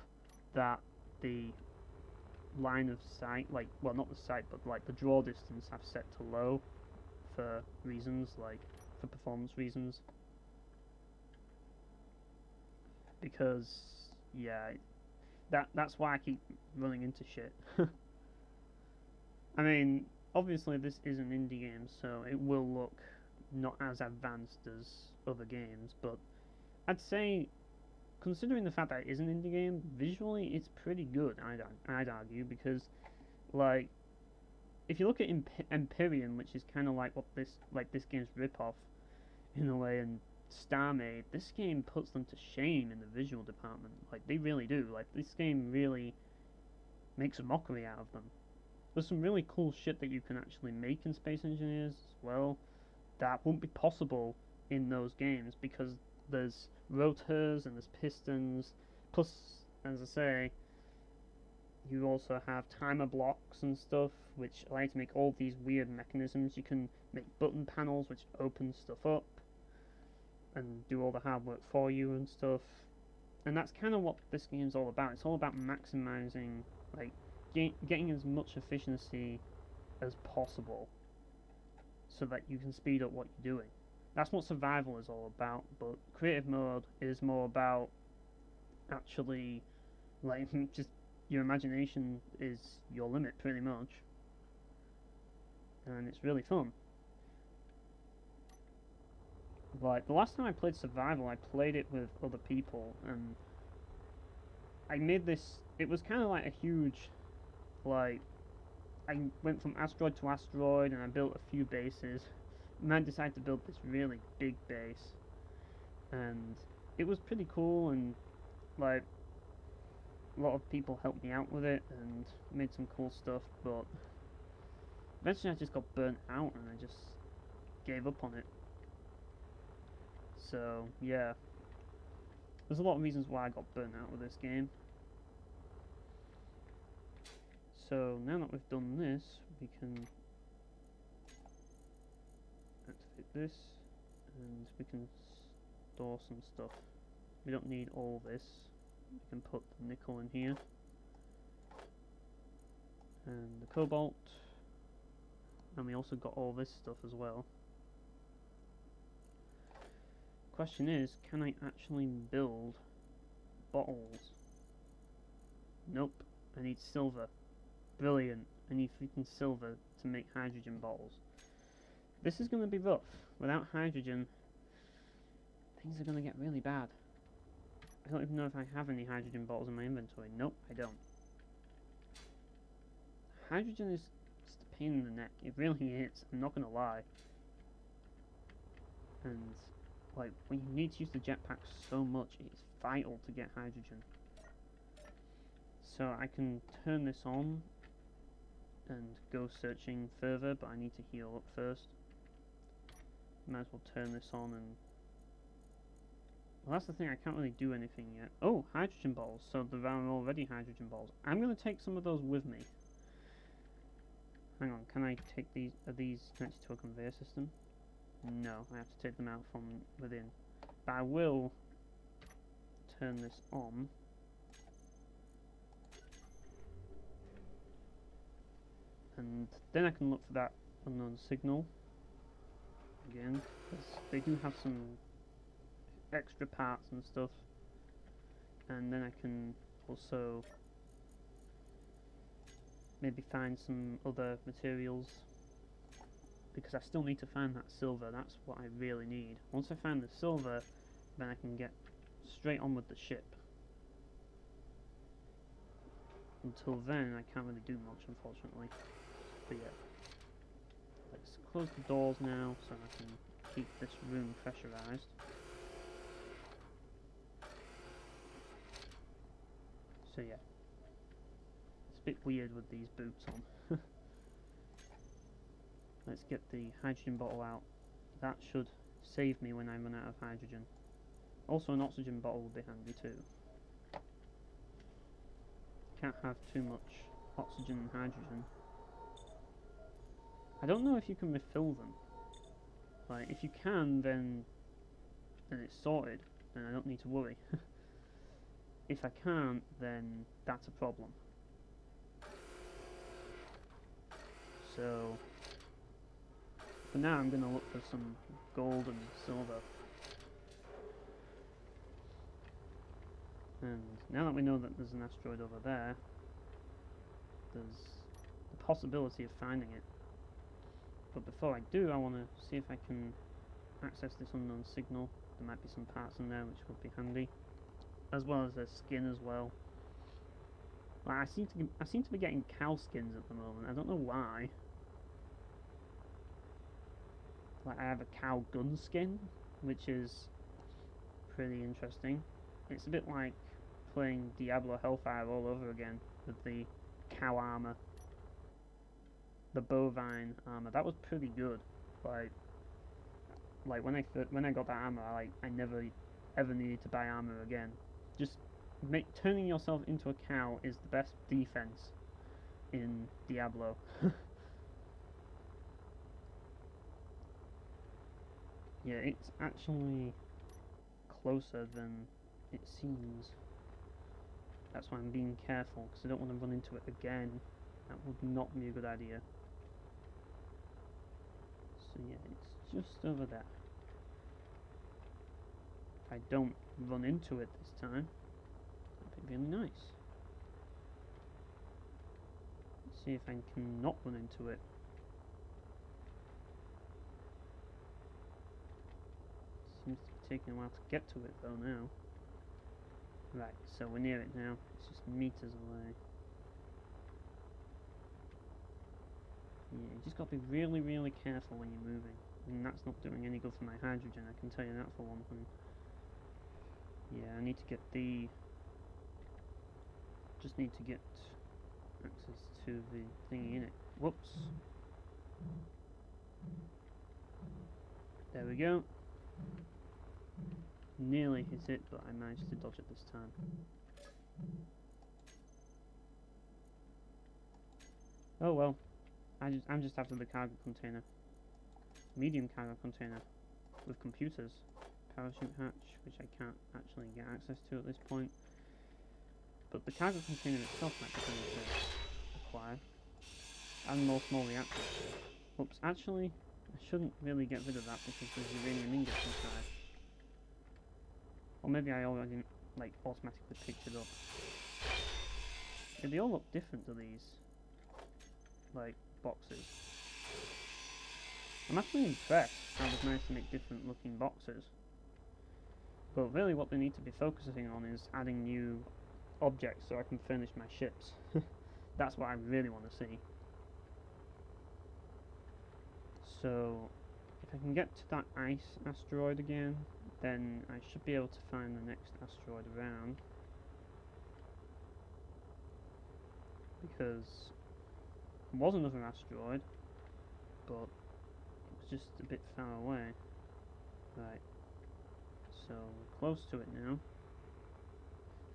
that the line of sight, like, well, not the sight, but like the draw distance I've set to low for reasons, like for performance reasons. Because, yeah, that's why I keep running into shit. I mean, obviously this is an indie game, so it will look not as advanced as other games, but I'd say, considering the fact that it is an indie game, visually it's pretty good, I'd argue, because, like, if you look at Empyrean, which is kind of like what this game's rip-off, in a way, and StarMade, this game puts them to shame in the visual department. Like, they really do. Like, this game really makes a mockery out of them. There's some really cool shit that you can actually make in Space Engineers as well that wouldn't be possible in those games because there's rotors and there's pistons. Plus, as I say, you also have timer blocks and stuff which allow you to make all these weird mechanisms. You can make button panels which open stuff up and do all the hard work for you and stuff. And that's kind of what this game's all about. It's all about maximizing, like, getting as much efficiency as possible so that you can speed up what you're doing. That's what survival is all about, but creative mode is more about actually, like, just your imagination is your limit pretty much. And it's really fun. Like, the last time I played survival, I played it with other people, and I made this, it was kind of like a huge, like, I went from asteroid to asteroid, and I built a few bases, and then I decided to build this really big base, and it was pretty cool, and, like, a lot of people helped me out with it, and made some cool stuff, but eventually I just got burnt out, and I just gave up on it. So, yeah. There's a lot of reasons why I got burnt out with this game. So, now that we've done this, we can activate this, and we can store some stuff. We don't need all this. We can put the nickel in here, and the cobalt, and we also got all this stuff as well. Question is, can I actually build bottles? Nope, I need silver. Brilliant, I need freaking silver to make hydrogen bottles. This is going to be rough. Without hydrogen, things are going to get really bad. I don't even know if I have any hydrogen bottles in my inventory. Nope, I don't. Hydrogen is just a pain in the neck. It really is, I'm not going to lie. And like, when you need to use the jetpack so much, it's vital to get hydrogen. So I can turn this on and go searching further, but I need to heal up first. Might as well turn this on and... Well, that's the thing, I can't really do anything yet. Oh, hydrogen balls. So there are already hydrogen balls. I'm going to take some of those with me. Hang on, can I take these? Are these connected to a conveyor system? No, I have to take them out from within. But I will turn this on. And then I can look for that unknown signal again, because they do have some extra parts and stuff. And then I can also maybe find some other materials, because I still need to find that silver. That's what I really need. Once I find the silver, then I can get straight on with the ship. Until then, I can't really do much, unfortunately. But yeah, let's close the doors now so I can keep this room pressurized. So yeah, it's a bit weird with these boots on. Let's get the hydrogen bottle out. That should save me when I run out of hydrogen. Also, an oxygen bottle will be handy too. Can't have too much oxygen and hydrogen. I don't know if you can refill them. Like, if you can, then it's sorted, and I don't need to worry. If I can't, then that's a problem. So, for now I'm going to look for some gold and silver. And now that we know that there's an asteroid over there, there's the possibility of finding it. But before I do, I want to see if I can access this unknown signal. There might be some parts in there which would be handy, as well as their skin as well. Like, I seem to be getting cow skins at the moment. I don't know why. Like, I have a cow gun skin, which is pretty interesting. It's a bit like playing Diablo Hellfire all over again with the cow armor, the bovine armor. That was pretty good. Like when I got that armor, I never ever needed to buy armor again. Just turning yourself into a cow is the best defense in Diablo. Yeah, it's actually closer than it seems. That's why I'm being careful, because I don't want to run into it again. That would not be a good idea. So yeah, it's just over there. If I don't run into it this time, that'd be really nice. Let's see if I can not run into it. Seems to be taking a while to get to it though now. Right, so we're near it now. It's just meters away. Yeah, you just got to be really, really careful when you're moving. And that's not doing any good for my hydrogen, I can tell you that for one thing. Yeah, I need to get the... Just need to get access to the thingy in it. Whoops. There we go. Nearly hit it, but I managed to dodge it this time. Oh well. I'm just after the cargo container. Medium cargo container with computers. Parachute hatch, which I can't actually get access to at this point. But the cargo container itself might be something to acquire. And more small reactors. Oops, actually, I shouldn't really get rid of that because there's uranium ingots inside. Or maybe I already, like, automatically picked it up. Yeah, they all look different to these, like, boxes. I'm actually impressed how they've managed to make different looking boxes. But really what they need to be focusing on is adding new objects so I can furnish my ships. That's what I really want to see. So, if I can get to that ice asteroid again, then I should be able to find the next asteroid around. Because there was another asteroid, but it was just a bit far away. Right, so we're close to it now.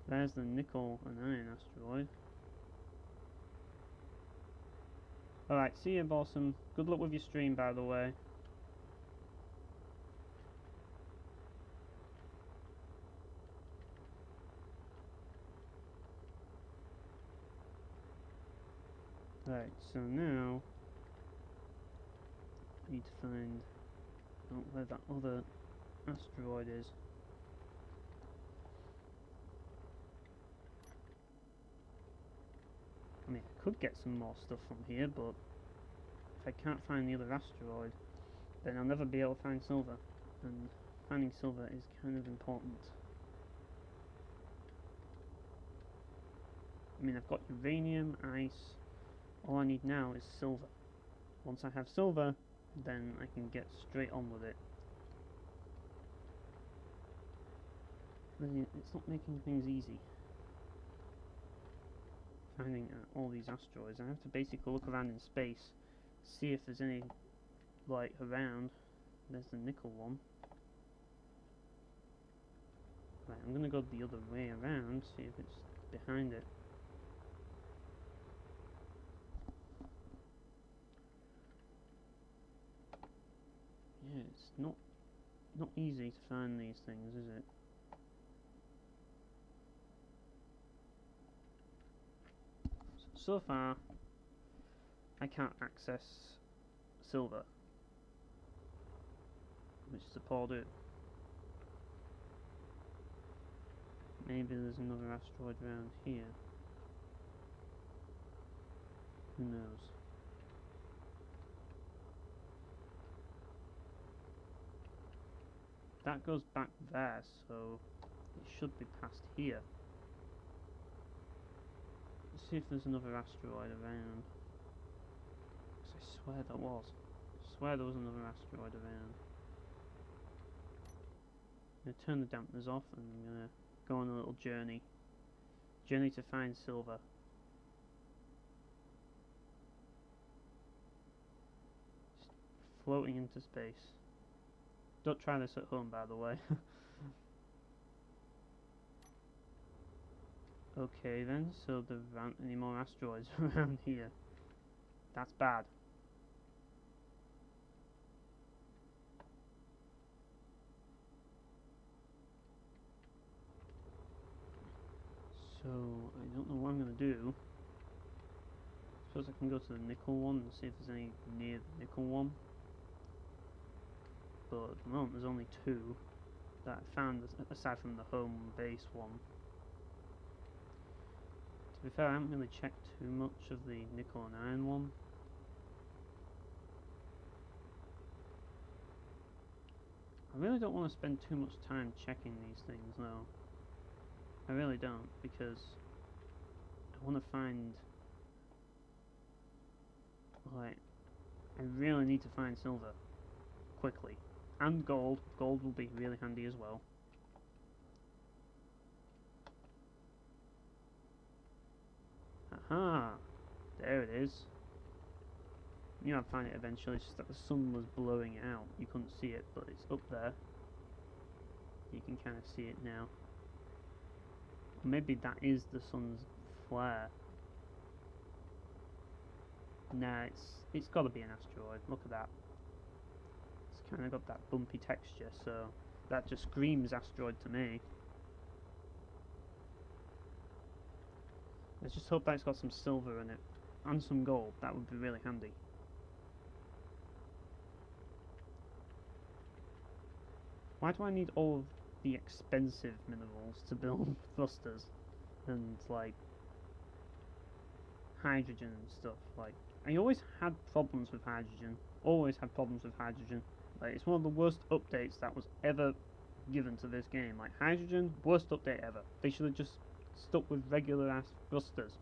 There's the nickel and iron asteroid. Alright, see you, Bossum. Good luck with your stream, by the way. Right, so now I need to find out where that other asteroid is. I mean, I could get some more stuff from here, but if I can't find the other asteroid, then I'll never be able to find silver. And finding silver is kind of important. I mean, I've got uranium, ice. All I need now is silver. Once I have silver, then I can get straight on with it. It's not making things easy. Finding all these asteroids. I have to basically look around in space, see if there's any light around. There's the nickel one. Right, I'm gonna go the other way around, see if it's behind it. Yeah, it's not easy to find these things, is it? So far, I can't access silver, which is a poor do. Maybe there's another asteroid around here. Who knows? That goes back there, so it should be past here. Let's see if there's another asteroid around. Because I swear there was. I swear there was another asteroid around. I'm going to turn the dampeners off and I'm going to go on a little journey. Journey to find silver. Just floating into space. Don't try this at home, by the way. Okay then, so there aren't any more asteroids around here. That's bad. So, I don't know what I'm going to do. I suppose I can go to the nickel one and see if there's any near the nickel one. But at the moment there's only two that I found aside from the home base one. To be fair, I haven't really checked too much of the nickel and iron one. I really don't want to spend too much time checking these things though. I really don't, because I want to find, like, I really need to find silver quickly. And gold. Gold will be really handy as well. Aha! There it is. Knew I'd find it eventually, it's just that the sun was blowing it out. You couldn't see it, but it's up there. You can kind of see it now. Maybe that is the sun's flare. Nah, it's got to be an asteroid. Look at that. It's kind of got that bumpy texture, so that just screams asteroid to me. Let's just hope that it's got some silver in it and some gold. That would be really handy. Why do I need all of the expensive minerals to build thrusters and like hydrogen and stuff? Like, I always had problems with hydrogen. Always had problems with hydrogen. Like, it's one of the worst updates that was ever given to this game. Like, hydrogen, worst update ever. They should have just stuck with regular ass thrusters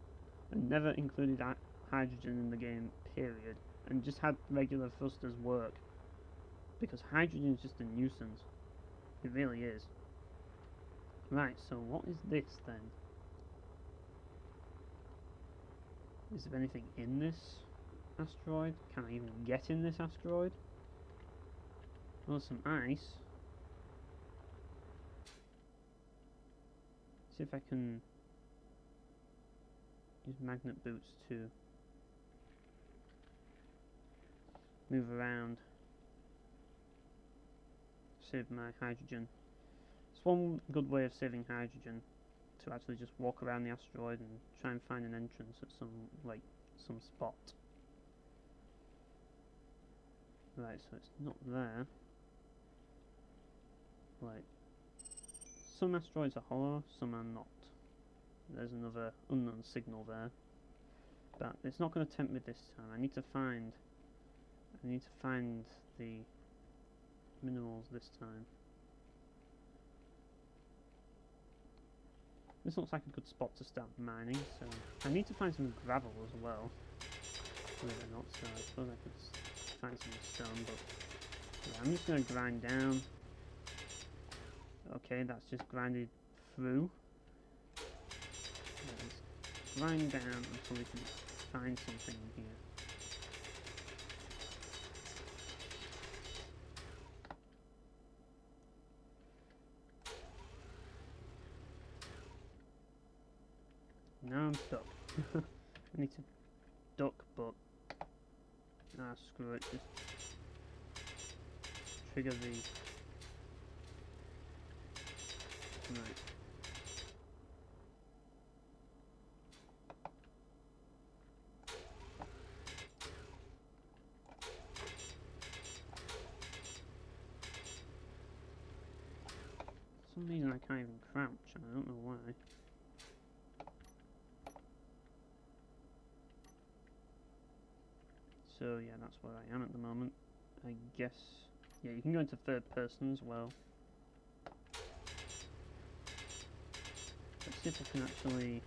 and never included hydrogen in the game, period, and just had regular thrusters work, because hydrogen is just a nuisance. It really is. Right, so what is this then? Is there anything in this asteroid? Can I even get in this asteroid? Well, some ice. See if I can use magnet boots to move around. Save my hydrogen. It's one good way of saving hydrogen, to actually just walk around the asteroid and try and find an entrance at some spot. Right, so it's not there. Like, some asteroids are hollow, some are not. There's another unknown signal there, but it's not going to tempt me this time. I need to find the minerals this time. this looks like a good spot to start mining, so I need to find some gravel as well. Believe it or not, so I suppose I could find some stone, but yeah, I'm just going to grind down. Okay, that's just grinded through. Let's grind down until we can find something in here. Now I'm stuck. I need to duck, but screw it, just trigger the right. For some reason I can't even crouch, and I don't know why. So yeah, that's where I am at the moment. I guess, yeah, you can go into third person as well. Let's see if I can actually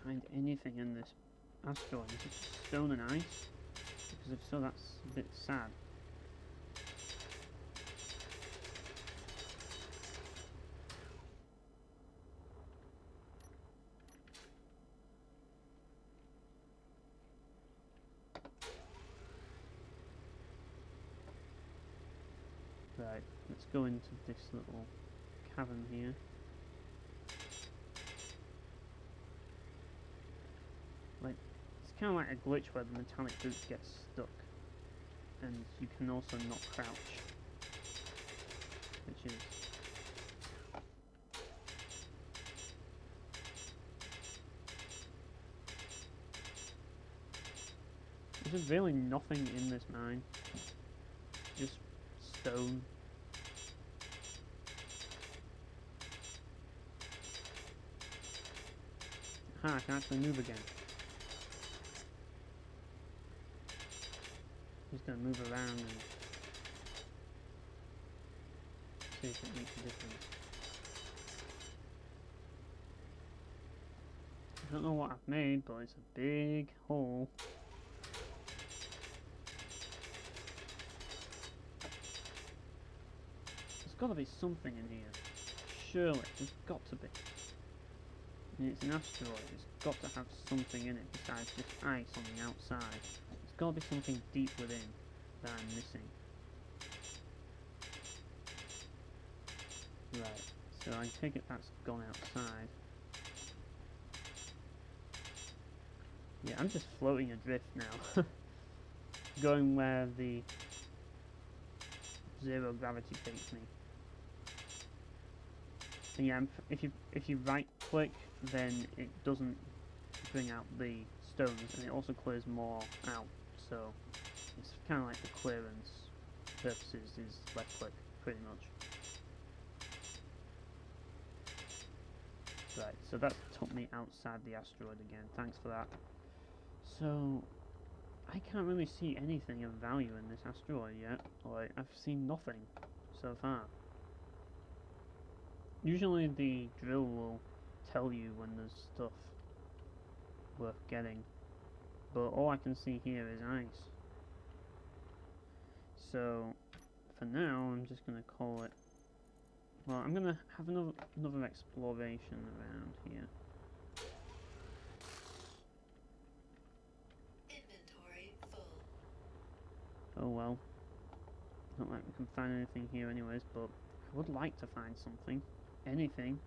find anything in this asteroid. Is it just stone and ice? Because if so, that's a bit sad. Right, let's go into this little cavern here. Like, it's kind of like a glitch where the metallic boots get stuck, and you can also not crouch, which is there's really nothing in this mine, just stone. Aha, I can actually move again. Just gonna move around and see if it makes a difference. I don't know what I've made, but it's a big hole. There's got to be something in here. Surely, there's got to be. I mean, it's an asteroid, it's got to have something in it besides just ice on the outside. There's got to be something deep within that I'm missing. Right, so I take it that's gone outside. Yeah, I'm just floating adrift now. Going where the zero gravity takes me. And yeah, if you right click, then it doesn't bring out the stones, and it also clears more out. So it's kind of like the clearance purposes is left click, pretty much. Right, so that took me outside the asteroid again. Thanks for that. So I can't really see anything of value in this asteroid yet. Like, I've seen nothing so far. Usually the drill will tell you when there's stuff worth getting, but all I can see here is ice. So for now I'm just going to call it, well, I'm going to have another exploration around here. Inventory full. Oh well, not like we can find anything here anyways, but I would like to find something. Anything.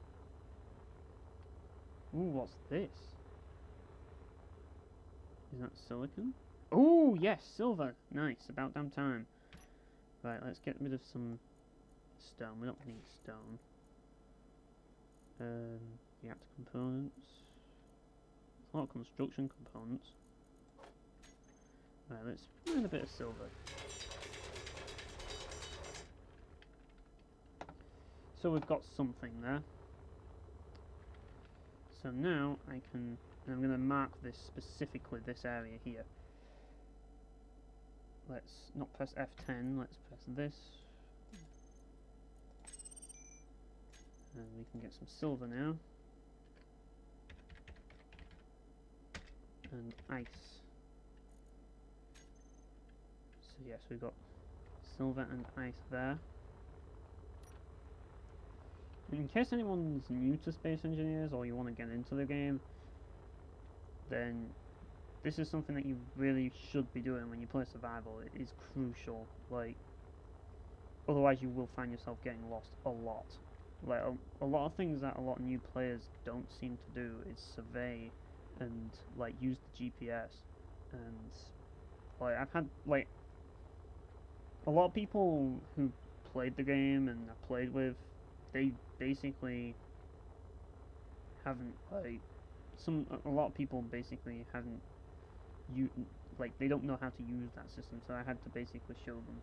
Ooh, what's this? Is that silicon? Oh, yes, silver. Nice, about damn time. Right, let's get rid of some stone. We don't need stone. Reactor components. A lot of construction components. Right, let's find a bit of silver. So we've got something there. So now I can, I'm going to mark this specifically, this area here. Let's not press F10, let's press this. And we can get some silver now. and ice. So yes, we've got silver and ice there. In case anyone's new to Space Engineers or you want to get into the game, then this is something that you really should be doing when you play survival. It is crucial. Like, otherwise you will find yourself getting lost a lot. Like a lot of things that a lot of new players don't seem to do is survey and like use the GPS. And like I've had like a lot of people who played the game and I played with, they basically haven't like a lot of people basically haven't like they don't know how to use that system, so I had to basically show them.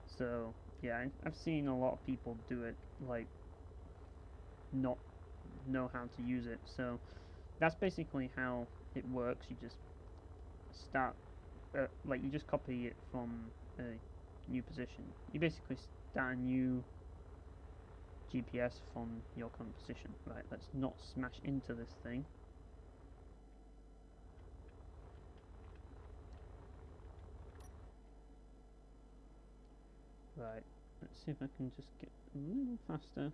So yeah, I've seen a lot of people do it like not know how to use it. So that's basically how it works. You just start like you just copy it from a new position. You basically start a new GPS from your current position. Right, let's not smash into this thing. Right, let's see if I can just get a little faster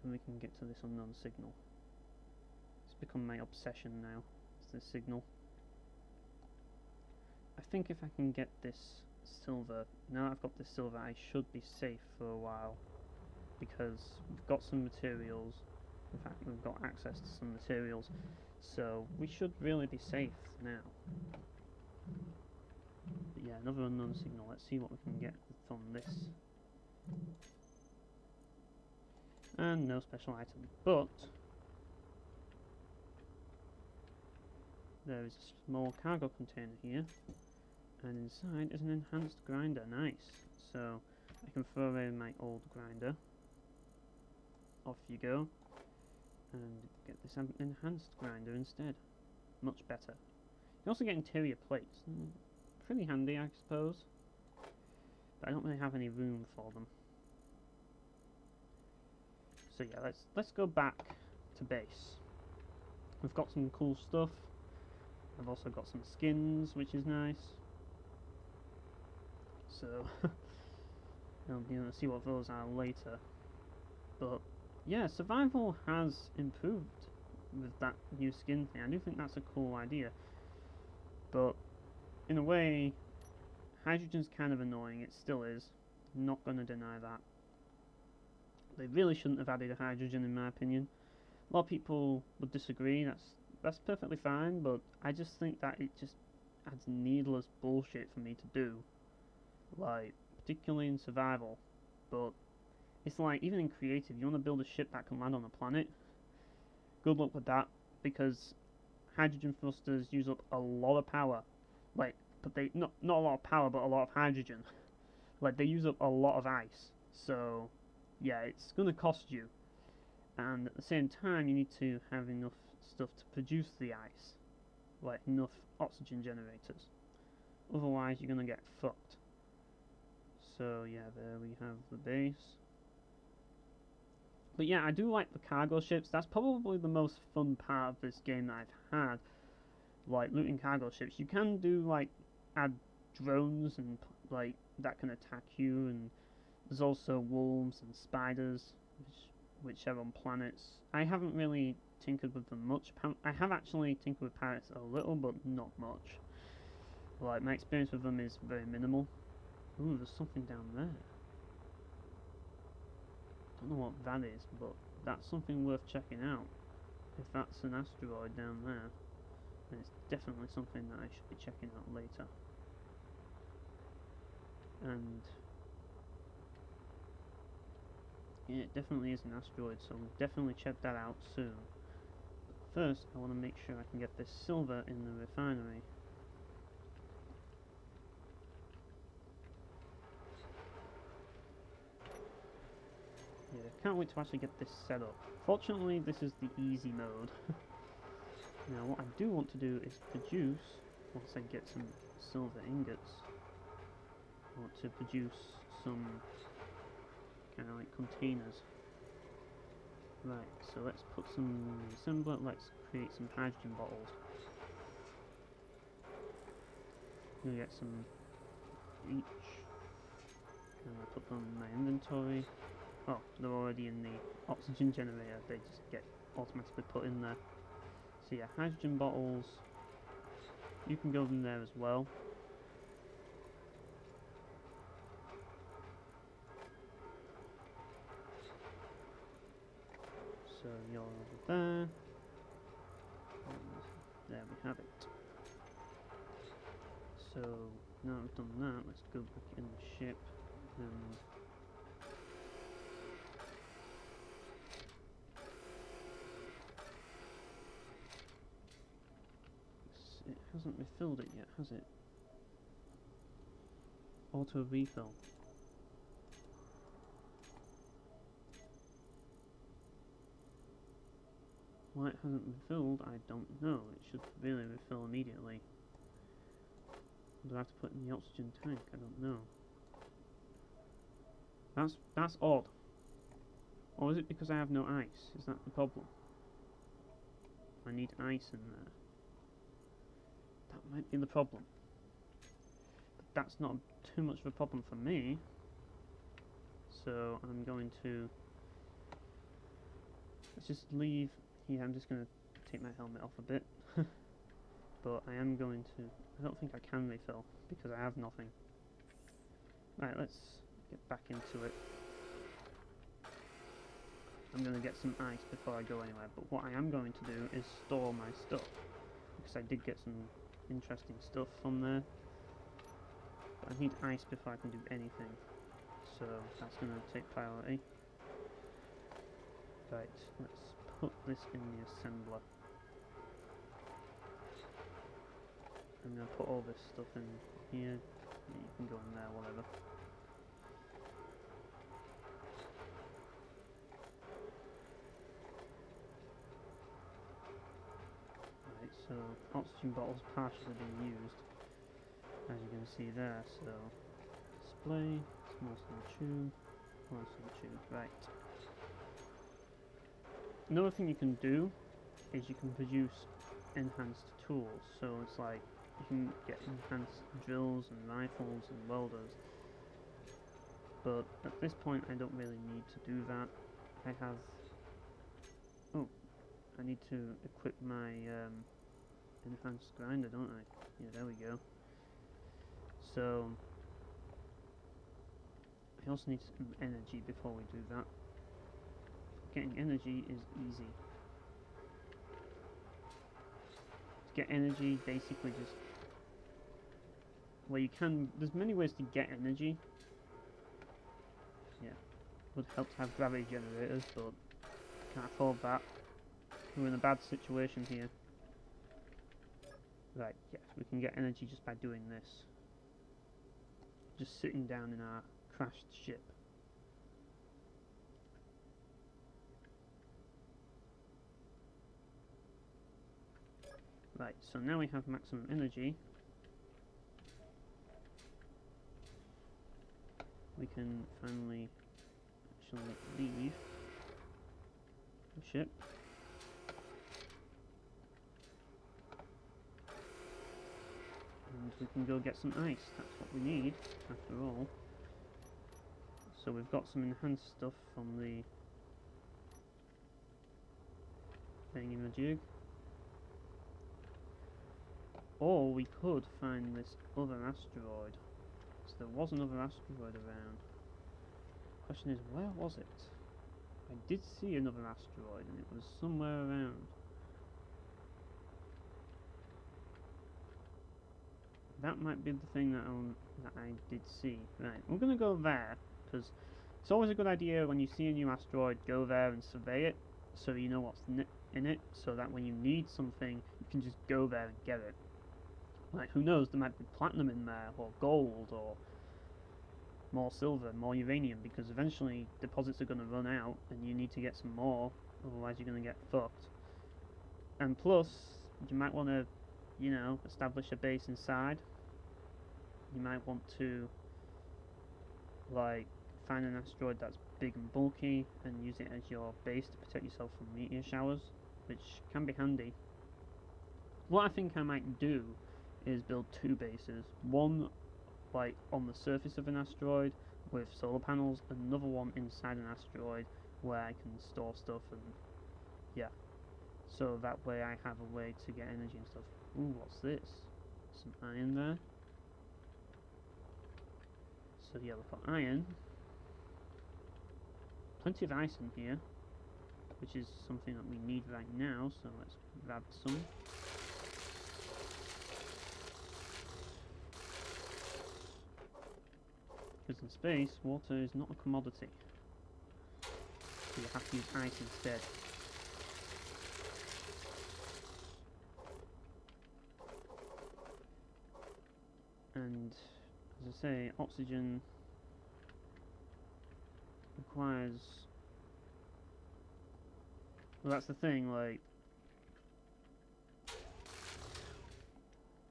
and we can get to this unknown signal. It's become my obsession now, it's the signal. I think if I can get this silver, now I've got this silver, I should be safe for a while, because we've got some materials. In fact, we've got access to some materials, so we should really be safe now. But yeah, another unknown signal. Let's see what we can get from this. And no special item, but there is a small cargo container here, and inside is an enhanced grinder. Nice. So I can throw away my old grinder. Off you go, and get this enhanced grinder instead. Much better. You can also get interior plates. Pretty handy, I suppose. But I don't really have any room for them. So yeah, let's go back to base. We've got some cool stuff. I've also got some skins, which is nice. So I'll be able to see what those are later. But yeah, survival has improved with that new skin thing. I do think that's a cool idea. But in a way, hydrogen's kind of annoying. It still is. Not going to deny that. They really shouldn't have added hydrogen, in my opinion. A lot of people would disagree. That's perfectly fine, but I just think that it just adds needless bullshit for me to do. Like, particularly in survival. But it's like, even in creative, you want to build a ship that can land on a planet? Good luck with that, because hydrogen thrusters use up a lot of power. Like, but they not a lot of power, but a lot of hydrogen. Like, they use up a lot of ice. So yeah, it's gonna cost you. And at the same time, you need to have enough stuff to produce the ice, like enough oxygen generators. Otherwise, you're gonna get fucked. So yeah, there we have the base. But yeah, I do like the cargo ships. That's probably the most fun part of this game that I've had. Like, looting cargo ships. You can do, like, add drones and, like, that can attack you. And there's also wolves and spiders, which are on planets. I haven't really tinkered with them much. I have actually tinkered with pirates a little, but not much. Like, my experience with them is very minimal. Ooh, there's something down there. Don't know what that is, but that's something worth checking out. If that's an asteroid down there, then it's definitely something that I should be checking out later. And yeah, it definitely is an asteroid, so we'll definitely check that out soon. But first, I want to make sure I can get this silver in the refinery. Yeah, can't wait to actually get this set up. Fortunately, this is the easy mode. Now, what I do want to do is produce, once I get some silver ingots, I want to produce some kind of like containers. Right, so let's put some assembler, let's create some hydrogen bottles. I'm gonna get some each, and I'll put them in my inventory. Oh, they're already in the oxygen generator, they just get automatically put in there. So yeah, hydrogen bottles, you can go in there as well. So you're over there, and there we have it. So now I've done that, let's go back in the ship and it hasn't refilled it yet, has it? Auto refill. Why it hasn't refilled, I don't know. It should really refill immediately. Do I have to put in the oxygen tank? I don't know. That's odd. Or is it because I have no ice? Is that the problem? I need ice in there. That might be the problem. But that's not too much of a problem for me. So I'm going to... let's just leave here. I'm just going to take my helmet off a bit. But I am going to... I don't think I can refill because I have nothing. Right, let's get back into it. I'm going to get some ice before I go anywhere, but what I am going to do is store my stuff, because I did get some interesting stuff from there. But I need ice before I can do anything, so that's going to take priority. Right, let's put this in the assembler. I'm going to put all this stuff in here. You can go in there, whatever. Right, so oxygen bottles partially being used, as you can see there. So display, small steel tube, small steel tube. Right. Another thing you can do is you can produce enhanced tools. So it's like you can get enhanced drills and rifles and welders. But at this point I don't really need to do that. I have... oh, I need to equip my enhanced grinder, don't I? Yeah, there we go. So I also need some energy before we do that. Getting energy is easy. To get energy, basically just... well, you can... there's many ways to get energy. Yeah, would help to have gravity generators, but can't afford that. We're in a bad situation here. Right, yes, we can get energy just by doing this. Just sitting down in our crashed ship. Right, so now we have maximum energy. We can finally actually leave the ship. And we can go get some ice. That's what we need, after all. So we've got some enhanced stuff from the thingy-majig. Or we could find this other asteroid. So there was another asteroid around. Question is, where was it? I did see another asteroid and it was somewhere around. That might be the thing that I did see. Right, we're going to go there, because it's always a good idea when you see a new asteroid, go there and survey it, so you know what's in it, so that when you need something, you can just go there and get it. Like, who knows, there might be platinum in there, or gold, or more silver, more uranium, because eventually deposits are going to run out, and you need to get some more, otherwise you're going to get fucked. And plus, you might want to, you know, establish a base inside. You might want to, like, find an asteroid that's big and bulky and use it as your base to protect yourself from meteor showers. which can be handy. What I think I might do is build two bases. One like on the surface of an asteroid with solar panels, another one inside an asteroid where I can store stuff and yeah. So that way I have a way to get energy and stuff. Ooh, what's this? Some iron there. So yeah, we've got iron. Plenty of ice in here, which is something that we need right now, so let's grab some. Because in space, water is not a commodity. So you have to use ice instead. And as I say, oxygen requires, well, that's the thing, like,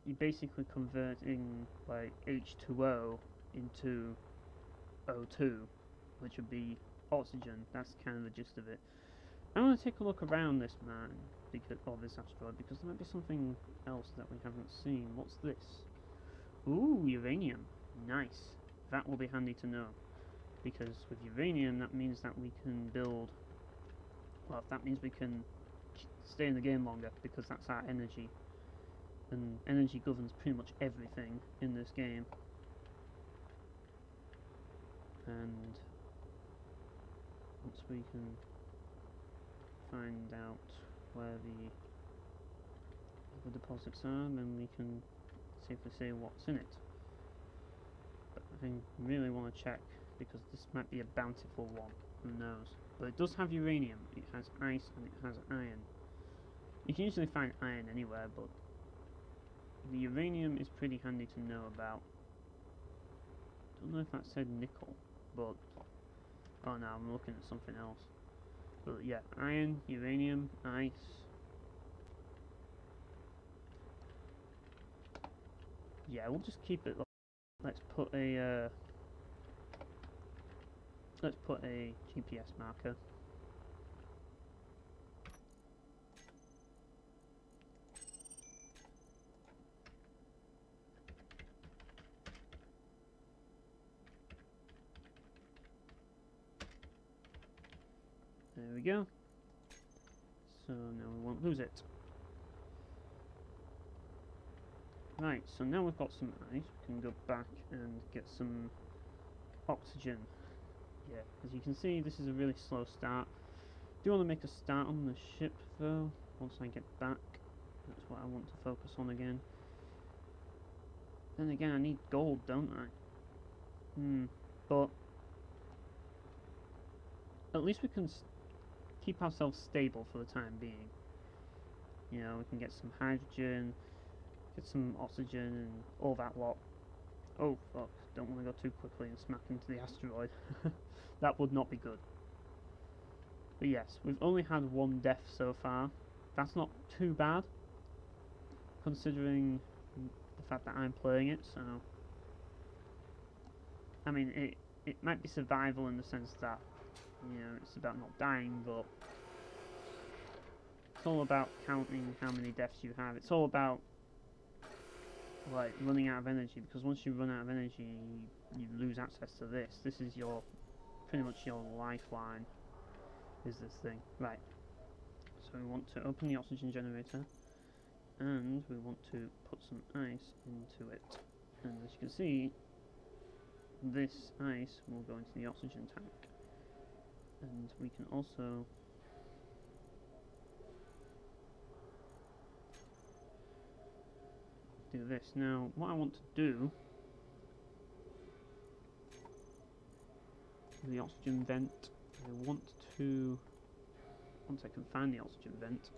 you're basically converting like H2O into O2, which would be oxygen. That's kind of the gist of it. I want to take a look around this man, because, or this asteroid, because there might be something else that we haven't seen. What's this? Ooh, uranium. Nice. That will be handy to know. Because with uranium, that means that we can build... Well, that means we can stay in the game longer, because that's our energy. And energy governs pretty much everything in this game. And once we can find out where the other deposits are, then we can safely say what's in it. But I really want to check, because this might be a bountiful one, who knows. But it does have uranium, it has ice, and it has iron. You can usually find iron anywhere, but the uranium is pretty handy to know about. Don't know if that said nickel, but... Oh no, I'm looking at something else. But yeah, iron, uranium, ice. Yeah, we'll just keep it. Let's put a GPS marker. There we go. So now we won't lose it. Right, so now we've got some ice, we can go back and get some oxygen. Yeah, as you can see, this is a really slow start. Do want to make a start on the ship though, once I get back. That's what I want to focus on again. Then again, I need gold, don't I? But at least we can keep ourselves stable for the time being. You know, we can get some hydrogen, get some oxygen and all that lot. Oh fuck, don't want to go too quickly and smack into the asteroid. That would not be good. But yes, we've only had one death so far. That's not too bad, considering the fact that I'm playing it, so... I mean, it might be survival in the sense that, you know, it's about not dying, but... It's all about counting how many deaths you have. It's all about like running out of energy, because once you run out of energy you lose access to this. This is your pretty much your lifeline, is this thing. Right, so we want to open the oxygen generator and we want to put some ice into it, and as you can see this ice will go into the oxygen tank, and we can also do this. Now, what I want to do, the oxygen vent, I want to, once I can find the oxygen vent,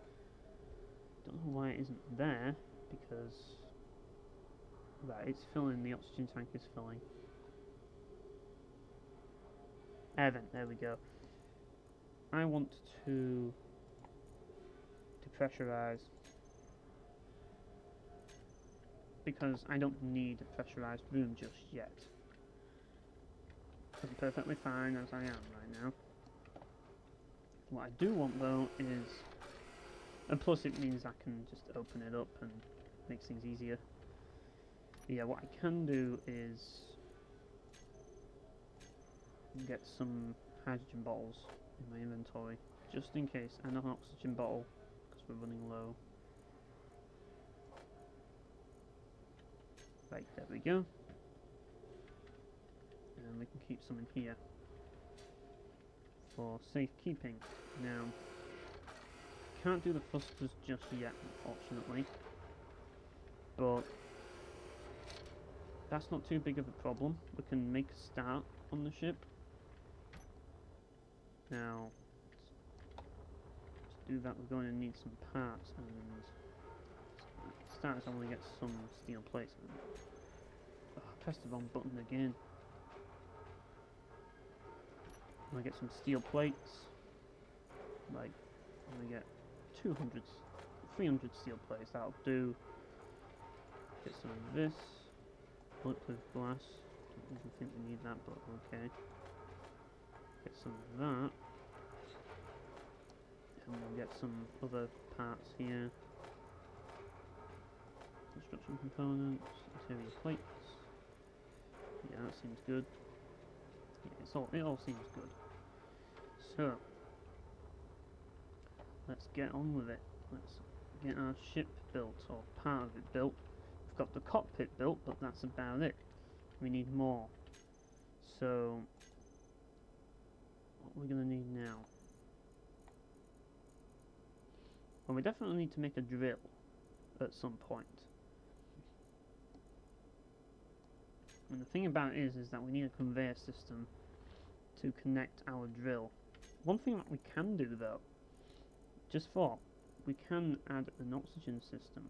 don't know why it isn't there, because, right, it's filling, the oxygen tank is filling. Air vent, there we go. I want to depressurize, because I don't need a pressurized room just yet. I'm perfectly fine as I am right now. What I do want though is And plus it means I can just open it up and makes things easier. But yeah, what I can do is get some hydrogen bottles in my inventory, just in case, and an oxygen bottle, because we're running low. Right, there we go. And we can keep some in here for safekeeping. Now, can't do the thrusters just yet, unfortunately, but that's not too big of a problem. We can make a start on the ship. Now, to do that, we're going to need some parts, and to start us, I want to get some steel plates. Oh, I pressed the wrong button again. I want to get some steel plates. Like, I'm going to get 200, 300 steel plates. That'll do. Get some of this. Bulletproof glass. Don't even think we need that, but okay. Get some of that. And we'll get some other parts here. Construction components, interior plates. Yeah, that seems good. Yeah, it all seems good. So, let's get on with it. Let's get our ship built, or part of it built. We've got the cockpit built, but that's about it. We need more. So, what are we going to need now? Well, we definitely need to make a drill at some point. And the thing about it is that we need a conveyor system to connect our drill. One thing that we can do though, just thought, we can add an oxygen system.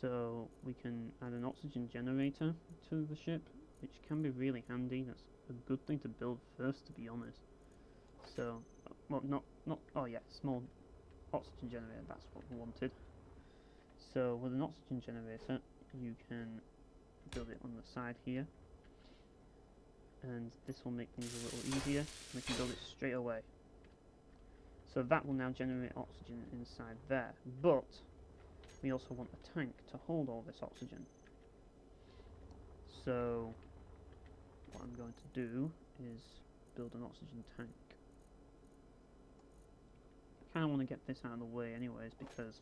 So we can add an oxygen generator to the ship, which can be really handy. That's a good thing to build first, to be honest. So, well, oh yeah, small oxygen generator, that's what we wanted. So with an oxygen generator, you can build it on the side here, and this will make things a little easier. We can build it straight away. So that will now generate oxygen inside there, but we also want a tank to hold all this oxygen. So what I'm going to do is build an oxygen tank. I kind of want to get this out of the way anyways, because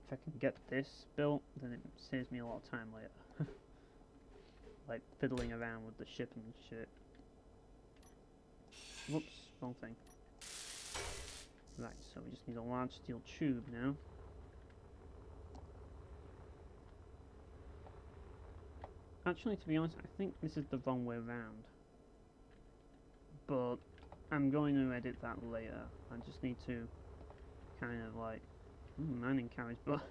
if I can get this built, then it saves me a lot of time later. Like fiddling around with the ship and shit. Whoops, wrong thing. Right, so we just need a large steel tube now. Actually, to be honest, I think this is the wrong way around. But I'm going to edit that later. I just need to kind of like mining carriage, but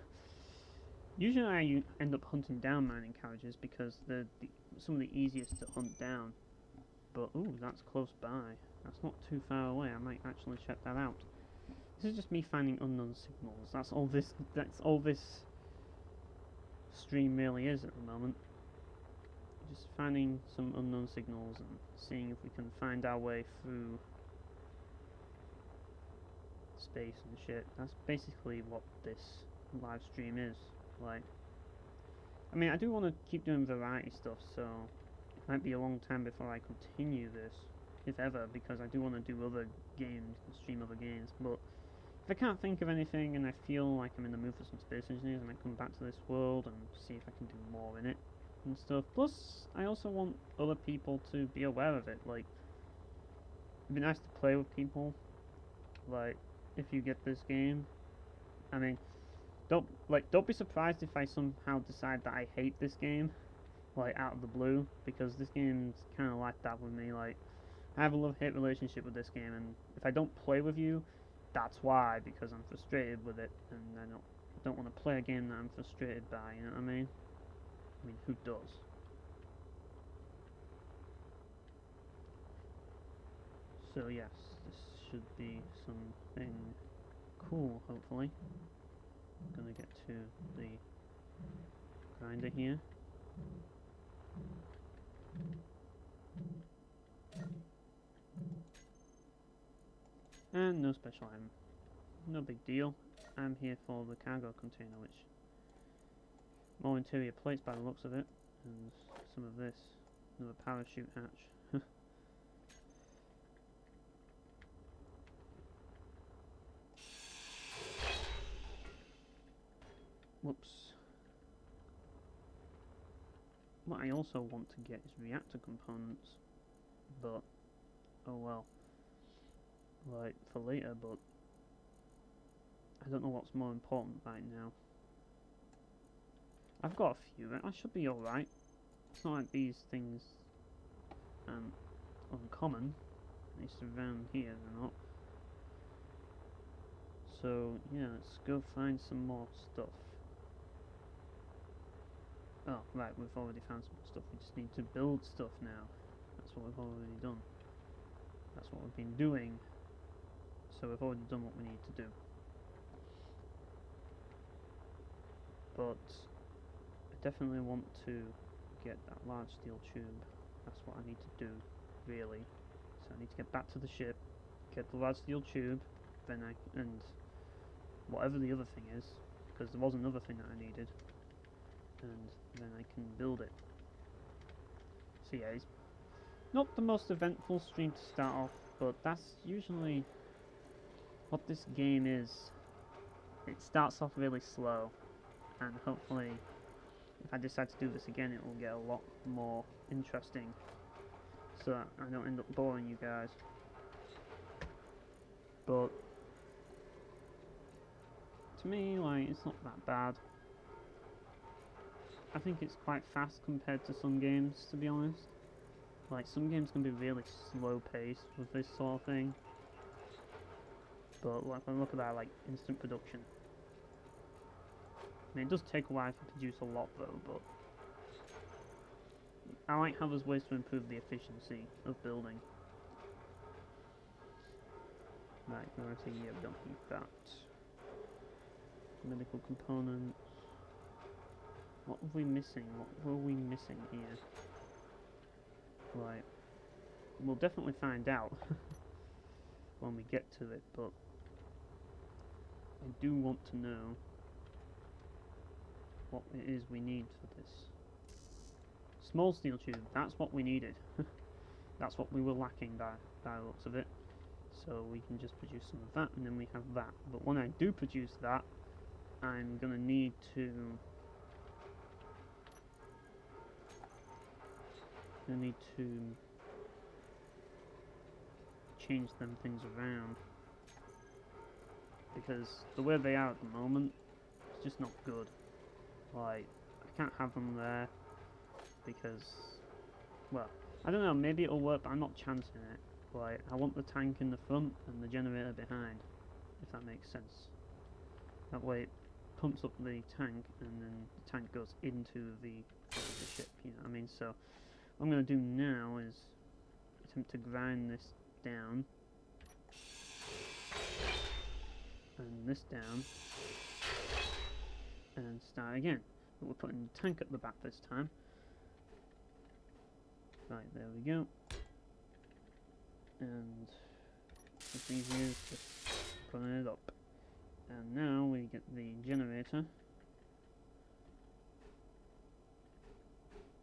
usually I end up hunting down mining carriages because they're some of the easiest to hunt down. But ooh, that's close by. That's not too far away. I might actually check that out. This is just me finding unknown signals. That's all this stream really is at the moment. Just finding some unknown signals and seeing if we can find our way through space and shit. That's basically what this live stream is like. I mean, I do want to keep doing variety stuff, so it might be a long time before I continue this, if ever, because I do want to do other games and stream other games. But if I can't think of anything and I feel like I'm in the mood for some Space Engineers, I might come back to this world and see if I can do more in it and stuff. Plus, I also want other people to be aware of it. Like, it'd be nice to play with people. Like, if you get this game, I mean, don't be surprised if I somehow decide that I hate this game, like out of the blue, because this game's kind of like that with me. Like, I have a love-hate relationship with this game, and if I don't play with you, that's why, because I'm frustrated with it, and I don't want to play a game that I'm frustrated by. You know what I mean? I mean, who does? So yes, this should be something cool, hopefully. I'm gonna get to the grinder here. And no special item. no big deal. I'm here for the cargo container, which more interior plates by the looks of it, and some of this, another parachute hatch. Whoops. What I also want to get is reactor components, but oh well. Like for later, but I don't know what's more important right now. I've got a few, I should be alright. It's not like these things uncommon, at least around here they're not. So yeah, let's go find some more stuff. Oh right, we've already found some stuff, we just need to build stuff now. That's what we've already done. That's what we've been doing. So we've already done what we need to do. But I definitely want to get that large steel tube. That's what I need to do, really. So I need to get back to the ship, get the large steel tube, then and whatever the other thing is, because there was another thing that I needed, and then I can build it. So yeah, it's not the most eventful stream to start off, but that's usually what this game is. It starts off really slow, and hopefully if I decide to do this again it will get a lot more interesting, so that I don't end up boring you guys. But to me, like, it's not that bad. I think it's quite fast compared to some games, to be honest. Like, some games can be really slow paced with this sort of thing. But like, when I look at that, like, instant production. I mean, it does take a while to produce a lot though, but I like how there's ways to improve the efficiency of building. Right, clarity, yeah, we don't need that. Medical components. What are we missing? What were we missing here? Right. We'll definitely find out when we get to it, but I do want to know what it is we need for this. Small steel tube, that's what we needed. That's what we were lacking by the looks of it. So we can just produce some of that, and then we have that. But when I do produce that, I'm gonna need to change them things around, because the way they are at the moment, it's just not good. Like, I can't have them there because, well, I don't know, maybe it'll work, but I'm not chancing it. Like, I want the tank in the front and the generator behind, if that makes sense. That way it pumps up the tank, and then the tank goes into the ship, you know what I mean? So, what I'm going to do now is attempt to grind this down, and this down, and start again. But we're putting the tank at the back this time. Right, there we go. And it's easier just putting it up. And now we get the generator.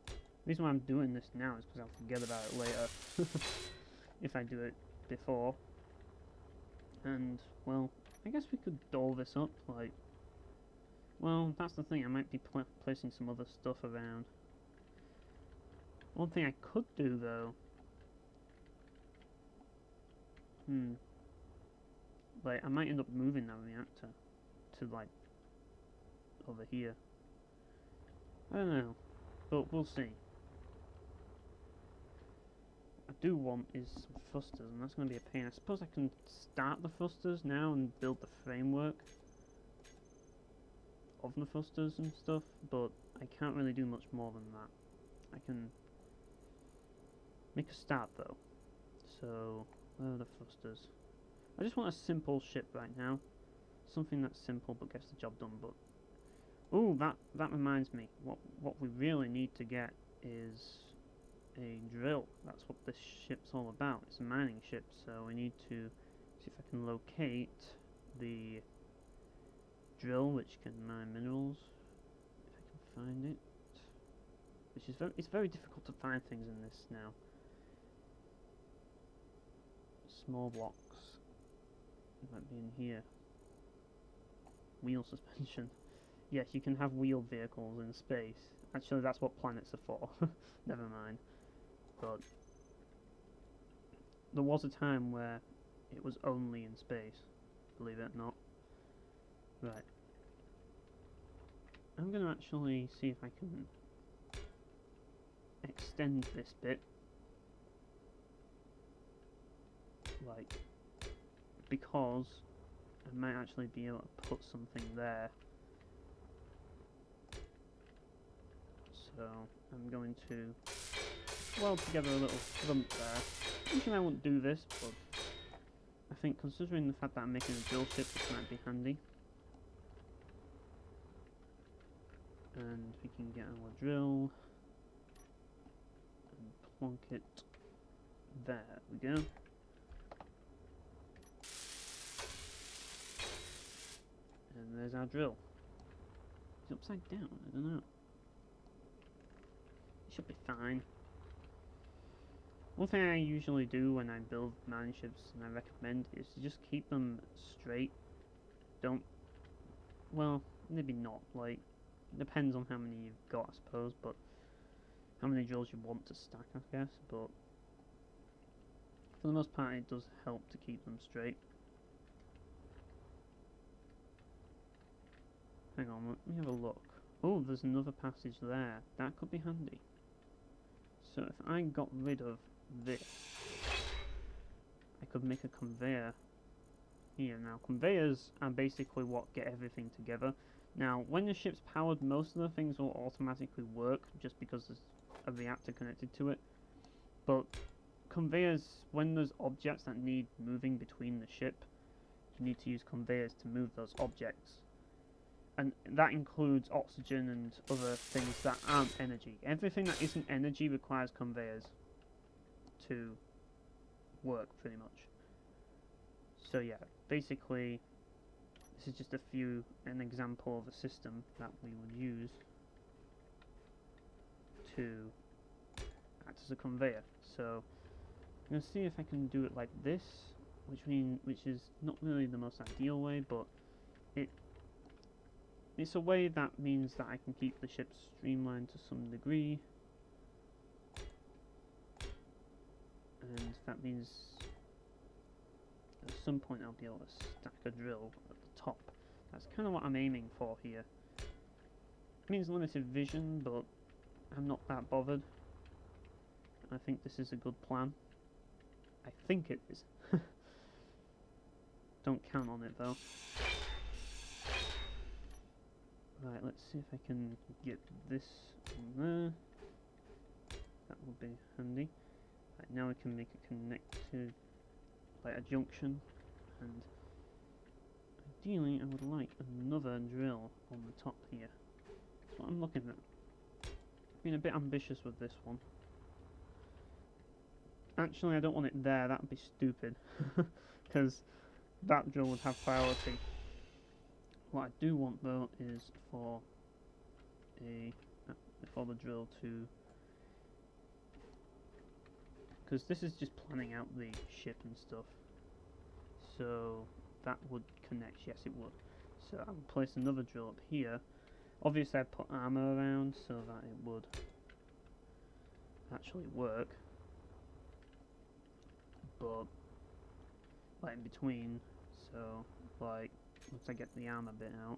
The reason why I'm doing this now is because I'll forget about it later if I do it before. And, well, I guess we could doll this up, like, well, that's the thing, I might be placing some other stuff around. One thing I could do, though, like, I might end up moving that reactor to, like, over here. I don't know, but we'll see. I do want is some thrusters, and that's going to be a pain. I suppose I can start the thrusters now and build the framework of the thrusters and stuff, but I can't really do much more than that. I can make a start though. So, where are the thrusters? I just want a simple ship right now. Something that's simple but gets the job done. But ooh, that reminds me. What we really need to get is a drill. That's what this ship's all about. It's a mining ship, so we need to see if I can locate the drill, which can mine minerals, if I can find it. Which is it's very difficult to find things in this now. Small blocks. It might be in here. Wheel suspension. Yes, you can have wheeled vehicles in space. Actually, that's what planets are for. Never mind. But there was a time where it was only in space, believe it or not. Right. I'm going to actually see if I can extend this bit. Like, because I might actually be able to put something there. So I'm going to weld together a little front there. Usually I won't do this, but I think considering the fact that I'm making a drill ship, this might be handy. And we can get our drill and plonk it there. We go. And there's our drill. It's upside down, I don't know. It should be fine. One thing I usually do when I build mining ships, and I recommend, is to just keep them straight. Don't, well, maybe not, like, depends on how many you've got, I suppose, but how many drills you want to stack, I guess, but for the most part it does help to keep them straight. Hang on, let me have a look. Oh, there's another passage there. That could be handy. So if I got rid of this, I could make a conveyor here. Now, conveyors are basically what get everything together. Now, when the ship's powered, most of the things will automatically work just because there's a reactor connected to it. But conveyors, when there's objects that need moving between the ship, you need to use conveyors to move those objects. And that includes oxygen and other things that aren't energy. Everything that isn't energy requires conveyors to work, pretty much. So yeah, basically, this is just an example of a system that we would use to act as a conveyor. So I'm going to see if I can do it like this, which is not really the most ideal way, but it's a way that means that I can keep the ship streamlined to some degree, and that means at some point I'll be able to stack a drill at the top. That's kind of what I'm aiming for here. It means limited vision, but I'm not that bothered. I think this is a good plan. I think it is. Don't count on it though. Right, let's see if I can get this on there. That will be handy. Right, now we can make it connect to like a junction, and ideally I would like another drill on the top here. That's what I'm looking at. Being a bit ambitious with this one. Actually, I don't want it there, that would be stupid. Because that drill would have priority. What I do want though is for the drill to, because this is just planning out the ship and stuff, so that would connect. Yes, it would. So I would place another drill up here. Obviously I'd put armor around so that it would actually work, but like in between, so like once I get the armor bit out,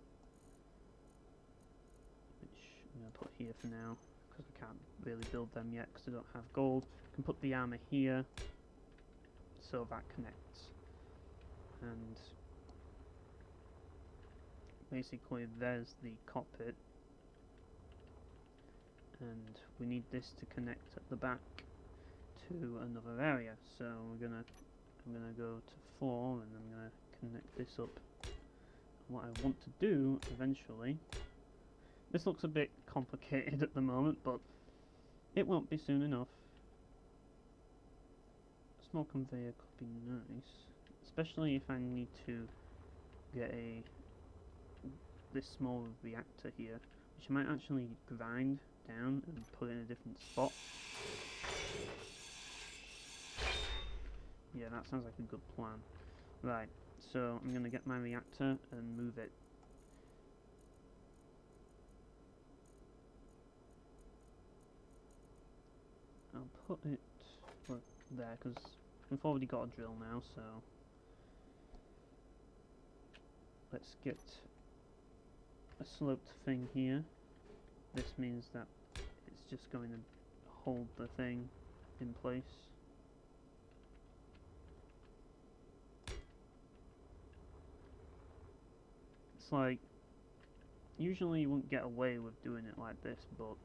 which I'm going to put here for now, because I can't really build them yet because I don't have gold, I can put the armor here, so that connects. And basically there's the cockpit, and we need this to connect at the back to another area, so I'm gonna go to 4 and I'm gonna connect this up. What I want to do eventually, this looks a bit complicated at the moment, but it won't be soon enough. A small conveyor could be nice, especially if I need to get this small reactor here, which I might actually grind down and put in a different spot. Yeah, that sounds like a good plan. Right, so I'm gonna get my reactor and move it. I'll put it there because we've already got a drill now, so let's get a sloped thing here. This means that it's just going to hold the thing in place. It's like, usually you wouldn't get away with doing it like this, but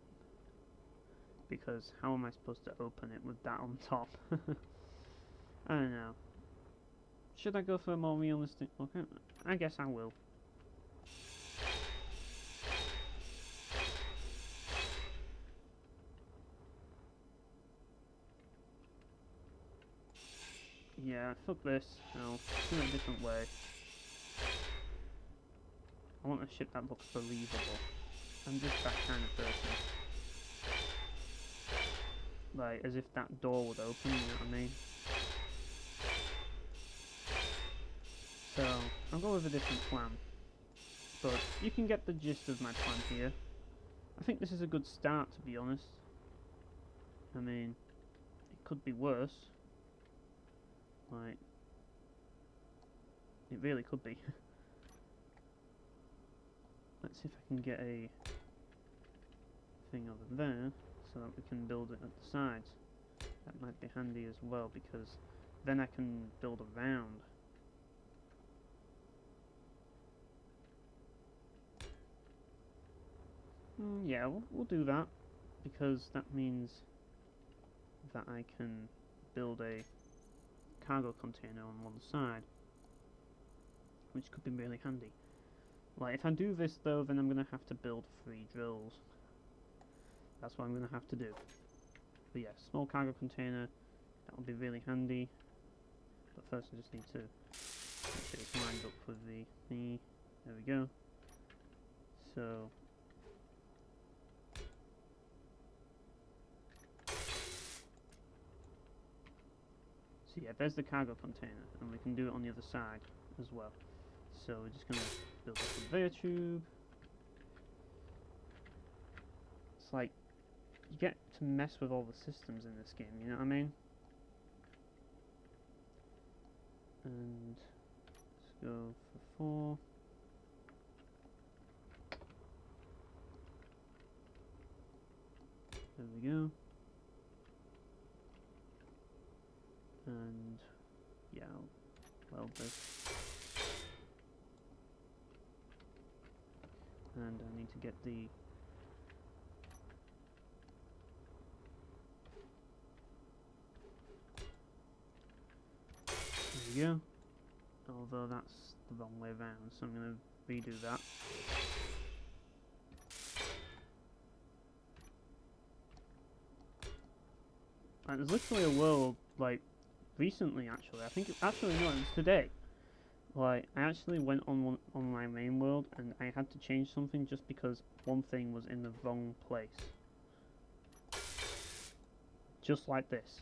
because how am I supposed to open it with that on top? I don't know. Should I go for a more realistic look? I guess I will. Yeah, fuck this. I'll do it a different way. I want a ship that looks believable. I'm just that kind of person. Like, as if that door would open, you know what I mean? So, I'll go with a different plan. But you can get the gist of my plan here. I think this is a good start, to be honest. I mean, it could be worse. Like, it really could be. Let's see if I can get a thing over there so that we can build it at the sides. That might be handy as well because then I can build around. Yeah, we'll do that because that means that I can build a cargo container on one side, which could be really handy. Like, if I do this though, then I'm going to have to build 3 drills. That's what I'm going to have to do. But yeah, small cargo container, that will be really handy. But first I just need to make sure it's lined up with the thingy. There we go. So, yeah, there's the cargo container, and we can do it on the other side as well. So we're just going to build a conveyor tube. It's like, you get to mess with all the systems in this game, you know what I mean? And let's go for 4. There we go. And yeah, I'll weld this. And I need to get the there we go. Although that's the wrong way around, so I'm going to redo that. And there's literally a world, like, recently actually, I think, actually no, it was today. Like, I actually went on my main world and I had to change something just because one thing was in the wrong place. Just like this.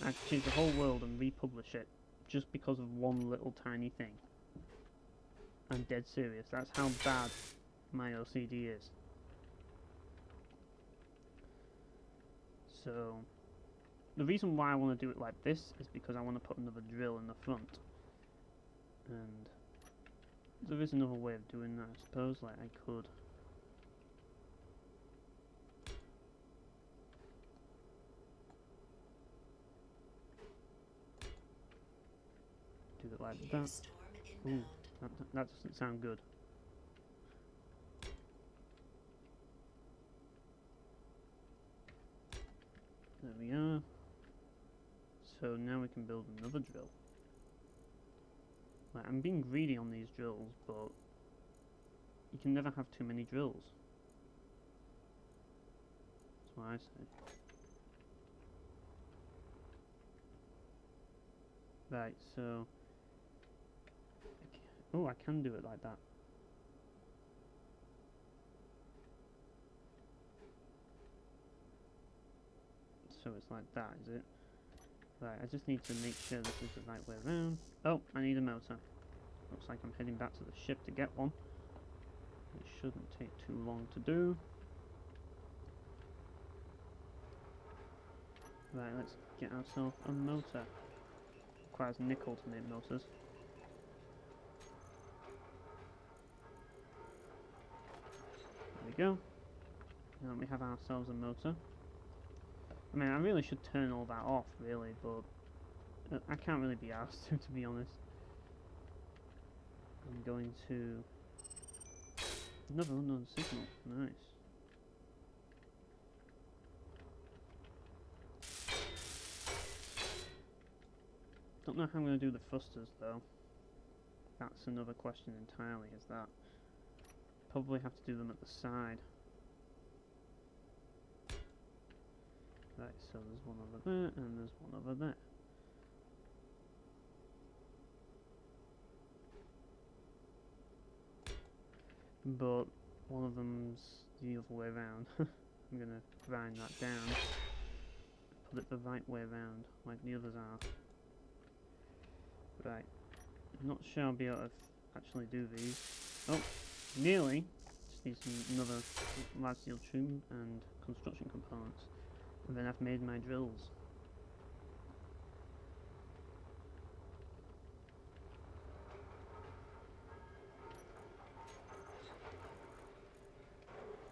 I had to change the whole world and republish it just because of one little tiny thing. I'm dead serious, that's how bad my OCD is. So, the reason why I want to do it like this is because I want to put another drill in the front. And there is another way of doing that, I suppose. Like, I could do it like that. Ooh, that doesn't sound good. There we are. So now we can build another drill. Like, I'm being greedy on these drills, but you can never have too many drills. That's what I say. Right, so Oh, I can do it like that. So it's like that, is it? Right, I just need to make sure this is the right way around. Oh, I need a motor. Looks like I'm heading back to the ship to get one. It shouldn't take too long to do. Right, let's get ourselves a motor. Requires nickel to make motors. There we go. Now we have ourselves a motor. I mean, I really should turn all that off, really, but I can't really be asked to be honest. I'm going to... Another unknown signal. Nice. Don't know how I'm going to do the thrusters, though. That's another question entirely, is that. Probably have to do them at the side. Right, so there's one over there, and there's one over there. But one of them's the other way around. I'm gonna grind that down, put it the right way around, like the others are. Right, I'm not sure I'll be able to actually do these. Oh, nearly. Just need another large steel tube and construction components. And then I've made my drills.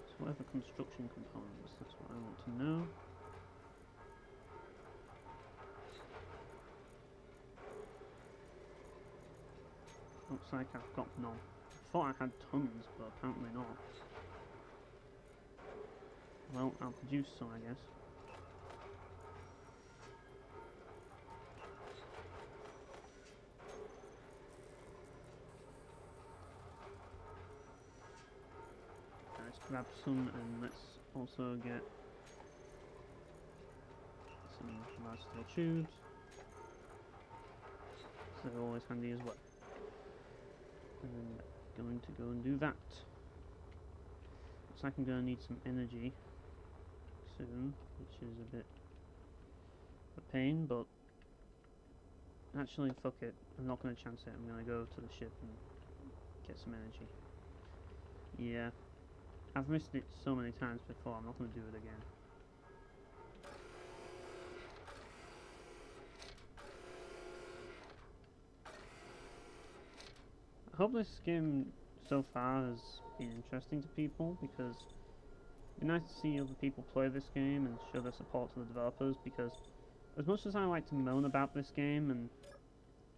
So what are the construction components? That's what I want to know. Looks like I've got none. I thought I had tons, but apparently not. Well, I'll produce some, I guess. Let's grab some, and let's also get some large steel tubes. So they're always handy as well. And going to go and do that. Looks like I'm going to need some energy soon, which is a bit of a pain, but actually, fuck it. I'm not going to chance it. I'm going to go to the ship and get some energy. Yeah. I've missed it so many times before, I'm not going to do it again. I hope this game so far has been interesting to people, because it'd be nice to see other people play this game and show their support to the developers, because as much as I like to moan about this game and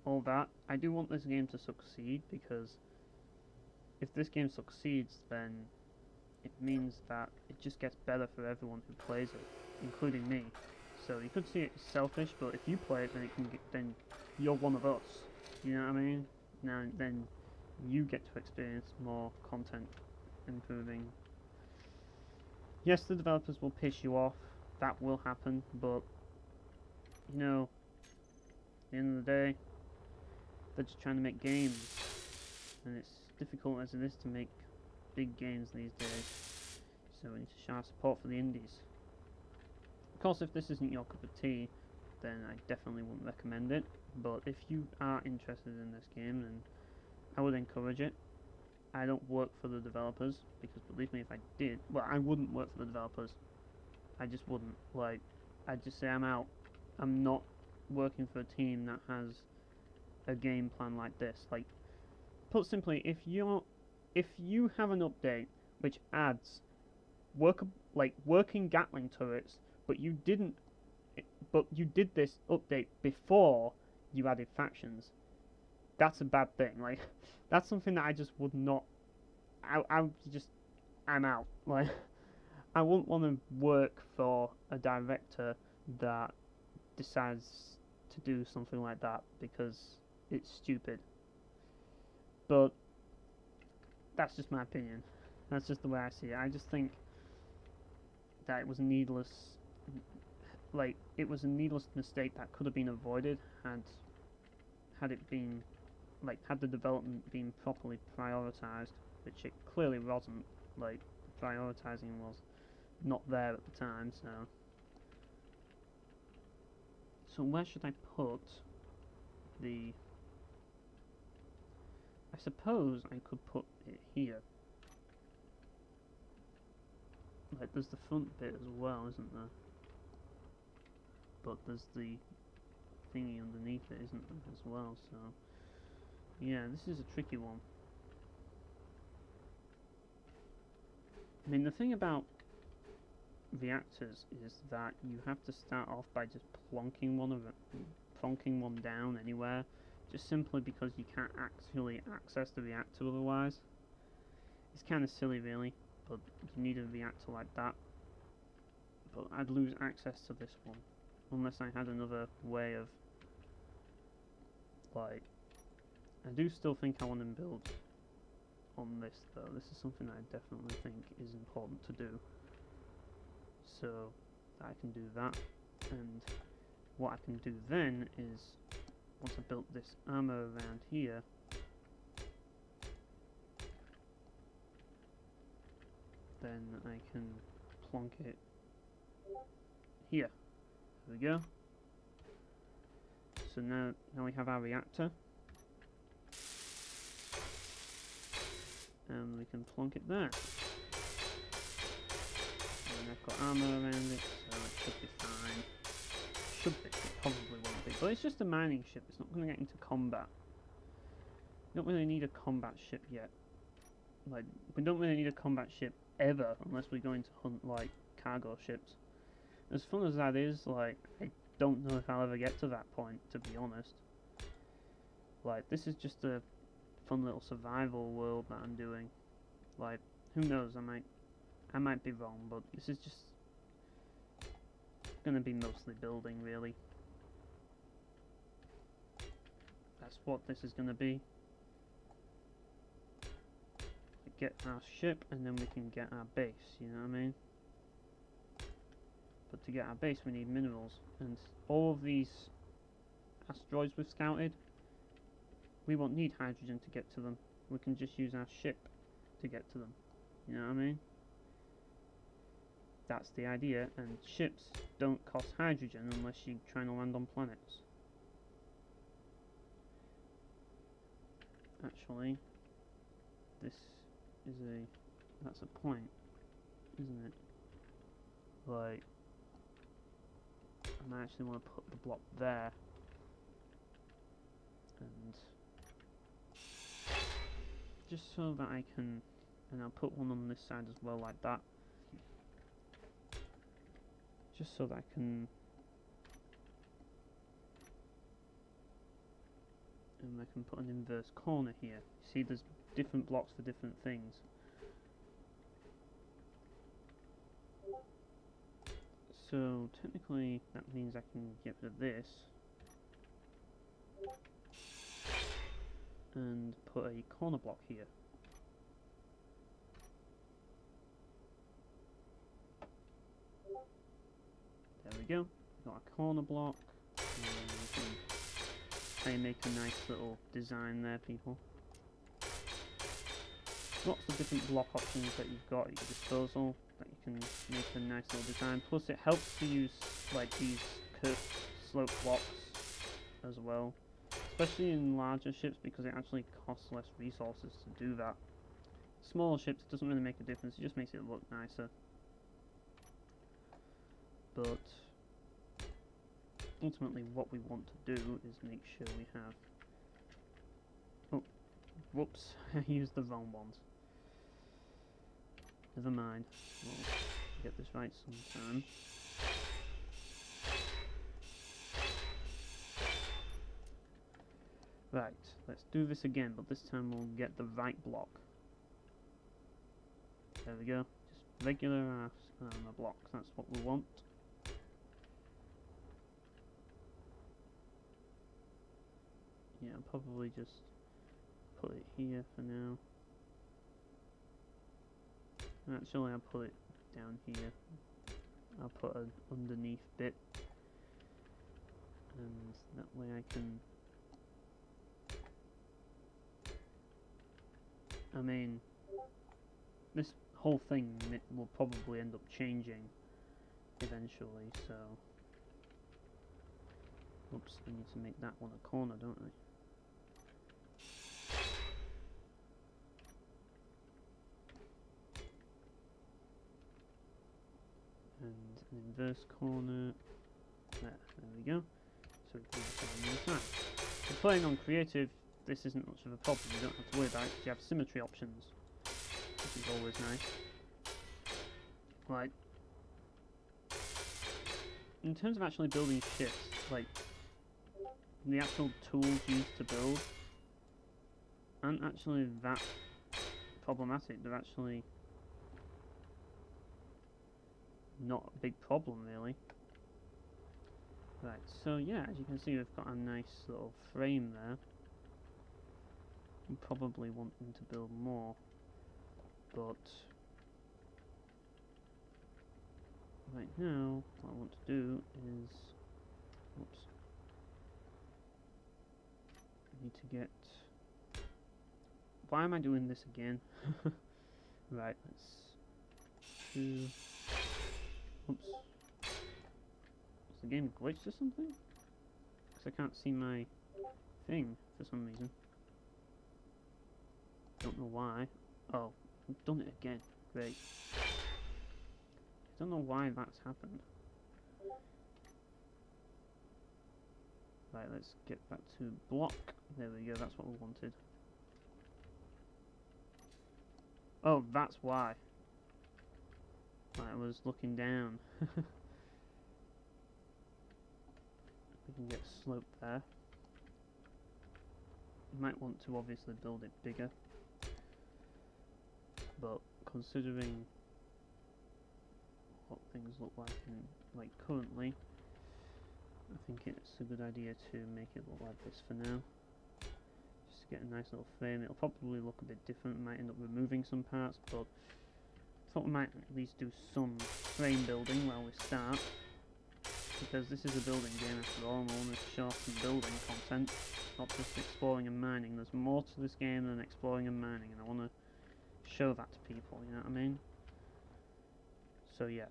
all that, I do want this game to succeed, because if this game succeeds, then it means that it just gets better for everyone who plays it, including me. So you could see it as selfish, but if you play it, then it can get, then you're one of us. You know what I mean? Now then, you get to experience more content improving. Yes, the developers will piss you off. That will happen, but you know, at the end of the day, they're just trying to make games, and it's difficult as it is to make big games these days, so we need to show our support for the indies. Of course, if this isn't your cup of tea, then I definitely wouldn't recommend it, but if you are interested in this game, then I would encourage it. I don't work for the developers, because believe me, if I did, well, I wouldn't work for the developers. I just wouldn't. Like, I'd just say I'm out. I'm not working for a team that has a game plan like this. Like, put simply, if you have an update which adds working Gatling turrets, but you did this update before you added factions, that's a bad thing. Like, that's something that I just would not. I'm out. Like, I wouldn't want to work for a director that decides to do something like that, because it's stupid. But that's just my opinion. That's just the way I see it. I just think that it was needless. Like, it was a needless mistake that could have been avoided had it been like, had the development been properly prioritized, which it clearly wasn't. Like, prioritizing was not there at the time, so. So where should I put the... I suppose I could put it here. Like, there's the front bit as well, isn't there? But there's the thingy underneath it, isn't there, as well, so... Yeah, this is a tricky one. I mean, the thing about reactors is that you have to start off by just plonking one down anywhere, just simply because you can't actually access the reactor otherwise. It's kind of silly, really, but you need a reactor like that. But I'd lose access to this one unless I had another way of, like, I do still think I want to build on this though. This is something that I definitely think is important to do. So I can do that, and what I can do then is, once I built this armor around here, then I can plonk it here. There we go. So now we have our reactor, and we can plonk it there. And I've got armor around it, so it should be fine. Should be, it probably won't be. But it's just a mining ship, it's not going to get into combat. We don't really need a combat ship yet. Like, we don't really need a combat ship ever, unless we're going to hunt, like, cargo ships. As fun as that is, like, I don't know if I'll ever get to that point, to be honest. Like, this is just a fun little survival world that I'm doing. Like, who knows, I might be wrong, but this is just gonna be mostly building, really. That's what this is gonna be. We get our ship, and then we can get our base, you know what I mean? But to get our base we need minerals, and all of these asteroids we've scouted, we won't need hydrogen to get to them. We can just use our ship to get to them, you know what I mean? That's the idea, and ships don't cost hydrogen unless you're trying to land on planets. Actually, this is that's a point, isn't it? Like, I actually want to put the block there, and just so that I can, and I'll put one on this side as well, like that, just so that I can, and I can put an inverse corner here. See, there's different blocks for different things. So technically that means I can get rid of this and put a corner block here. There we go, got a corner block, and we can try and make a nice little design there, people. Lots of different block options that you've got at your disposal that you can make a nice little design. Plus it helps to use like these curved slope blocks as well, especially in larger ships, because it actually costs less resources to do that. Smaller ships, it doesn't really make a difference, it just makes it look nicer. But ultimately what we want to do is make sure we have... Oh, whoops, I used the wrong ones. Never mind, we'll get this right sometime. Right, let's do this again, but this time we'll get the right block. There we go, just regular armor blocks, that's what we want. Yeah, I'll probably just put it here for now. Actually, I'll put it down here. I'll put an underneath bit, and that way I can I mean, this whole thing will probably end up changing eventually, so... Oops, I need to make that one a corner, don't I? And an inverse corner. There we go. So we can do it on the other side. If you're playing on creative, this isn't much of a problem. You don't have to worry about it because you have symmetry options, which is always nice. Right. In terms of actually building ships, like the actual tools used to build aren't actually that problematic. They're actually not a big problem, really. Right, so yeah, as you can see, we've got a nice little frame there. I'm probably wanting to build more, but right now, what I want to do is, oops, I need to get, why am I doing this again? Right, let's do, oops, is the game glitched or something? Because I can't see my thing for some reason. Don't know why. Oh, I've done it again. Great. I don't know why that's happened. Right, let's get back to block. There we go, that's what we wanted. Oh, that's why. I was looking down. We can get slope there. You might want to obviously build it bigger, but considering what things look like currently, I think it's a good idea to make it look like this for now. Just to get a nice little frame. It'll probably look a bit different. We might end up removing some parts, but I thought we might at least do some frame building while we start, because this is a building game after all, and we want to show off some building content, not just exploring and mining. There's more to this game than exploring and mining, and I want to show that to people, you know what I mean? So yeah,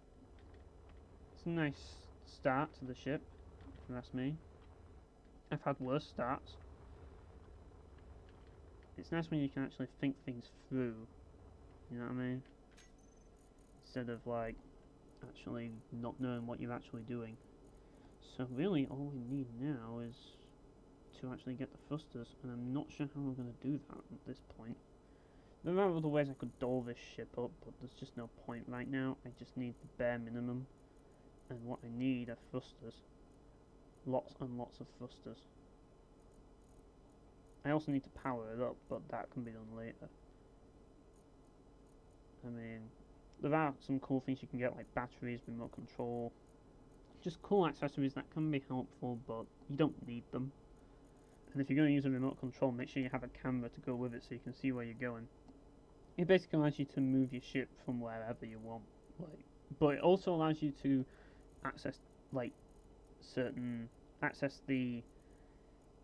it's a nice start to the ship, if you ask me. I've had worse starts. It's nice when you can actually think things through, you know what I mean? Instead of like actually not knowing what you're actually doing. So really all we need now is to actually get the thrusters, and I'm not sure how we're going to do that at this point. There are other ways I could doll this ship up, but there's just no point right now. I just need the bare minimum, and what I need are thrusters. Lots and lots of thrusters. I also need to power it up, but that can be done later. I mean, there are some cool things you can get, like batteries, remote control, just cool accessories that can be helpful, but you don't need them. And if you're going to use a remote control, make sure you have a camera to go with it so you can see where you're going. It basically allows you to move your ship from wherever you want, but it also allows you to access access the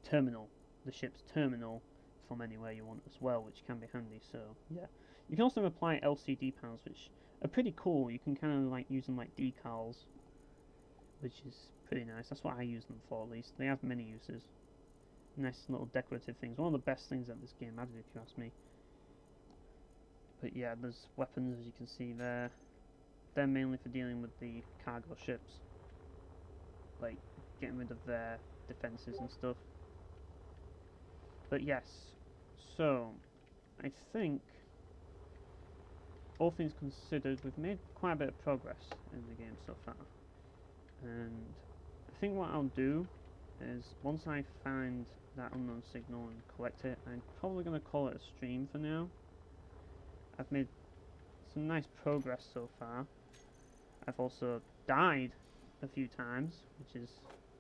terminal, the ship's terminal, from anywhere you want as well, which can be handy. So yeah, you can also apply LCD panels, which are pretty cool. You can kind of like use them like decals, which is pretty nice. That's what I use them for, at least. They have many uses. Nice little decorative things. One of the best things that this game added, if you ask me. But yeah, there's weapons, as you can see there. They're mainly for dealing with the cargo ships, like getting rid of their defences and stuff. But yes, so I think all things considered, we've made quite a bit of progress in the game so far. And I think what I'll do is, once I find that unknown signal and collect it, I'm probably going to call it a stream for now. I've made some nice progress so far. I've also died a few times, which is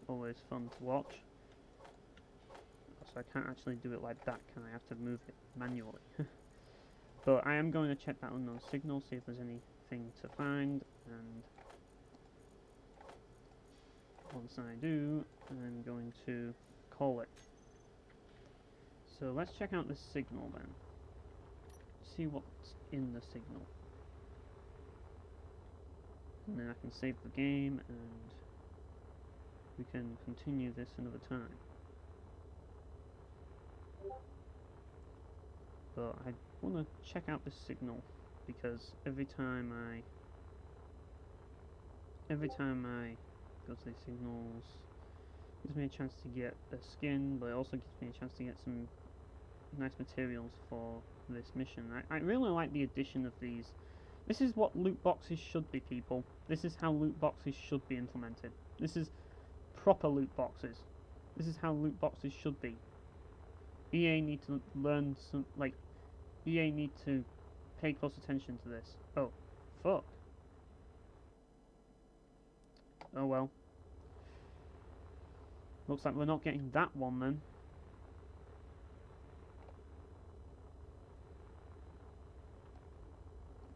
always fun to watch. So I can't actually do it like that, can I? Have to move it manually. But I am going to check that unknown signal, see if there's anything to find, and once I do, I'm going to call it. So let's check out this signal then. see what's in the signal. And then I can save the game and we can continue this another time. But I want to check out this signal because every time I go to these signals, it gives me a chance to get a skin, but it also gives me a chance to get some nice materials for this mission. I really like the addition of these. This is what loot boxes should be, people. This is how loot boxes should be implemented. This is proper loot boxes. This is how loot boxes should be. EA need to learn some, like, EA need to pay close attention to this. Oh, fuck. Oh well. Looks like we're not getting that one then.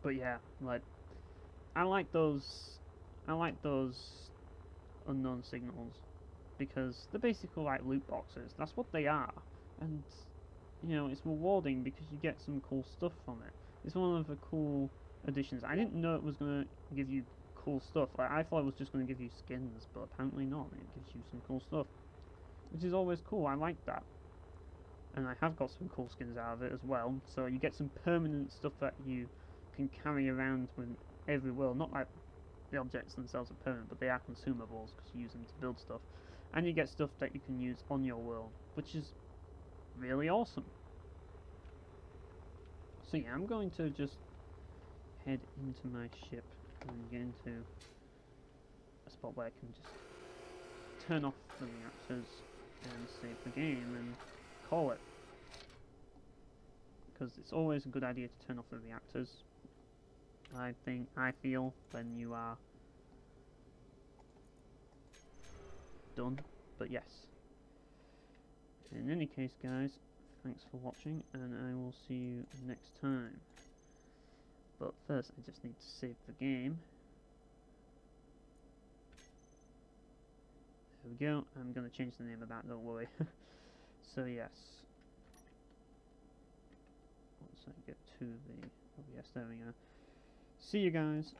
But yeah, like, I like those unknown signals because they're basically like loot boxes. That's what they are, and you know, it's rewarding because you get some cool stuff from it. It's one of the cool additions. I didn't know it was gonna give you cool stuff. Like, I thought it was just gonna give you skins, but apparently not. It gives you some cool stuff, which is always cool. I like that, and I have got some cool skins out of it as well. So you get some permanent stuff that you can carry around with every world. Not like the objects themselves are permanent, but they are consumables because you use them to build stuff, and you get stuff that you can use on your world, which is really awesome. So yeah, I'm going to just head into my ship and get into a spot where I can just turn off the reactors and save the game and call it. Because it's always a good idea to turn off the reactors. I feel when you are done. But yes. In any case, guys, thanks for watching, and I will see you next time. But first, I just need to save the game. There we go. I'm going to change the name of that, don't worry. So yes. Once I get to the... oh yes, there we go. See you guys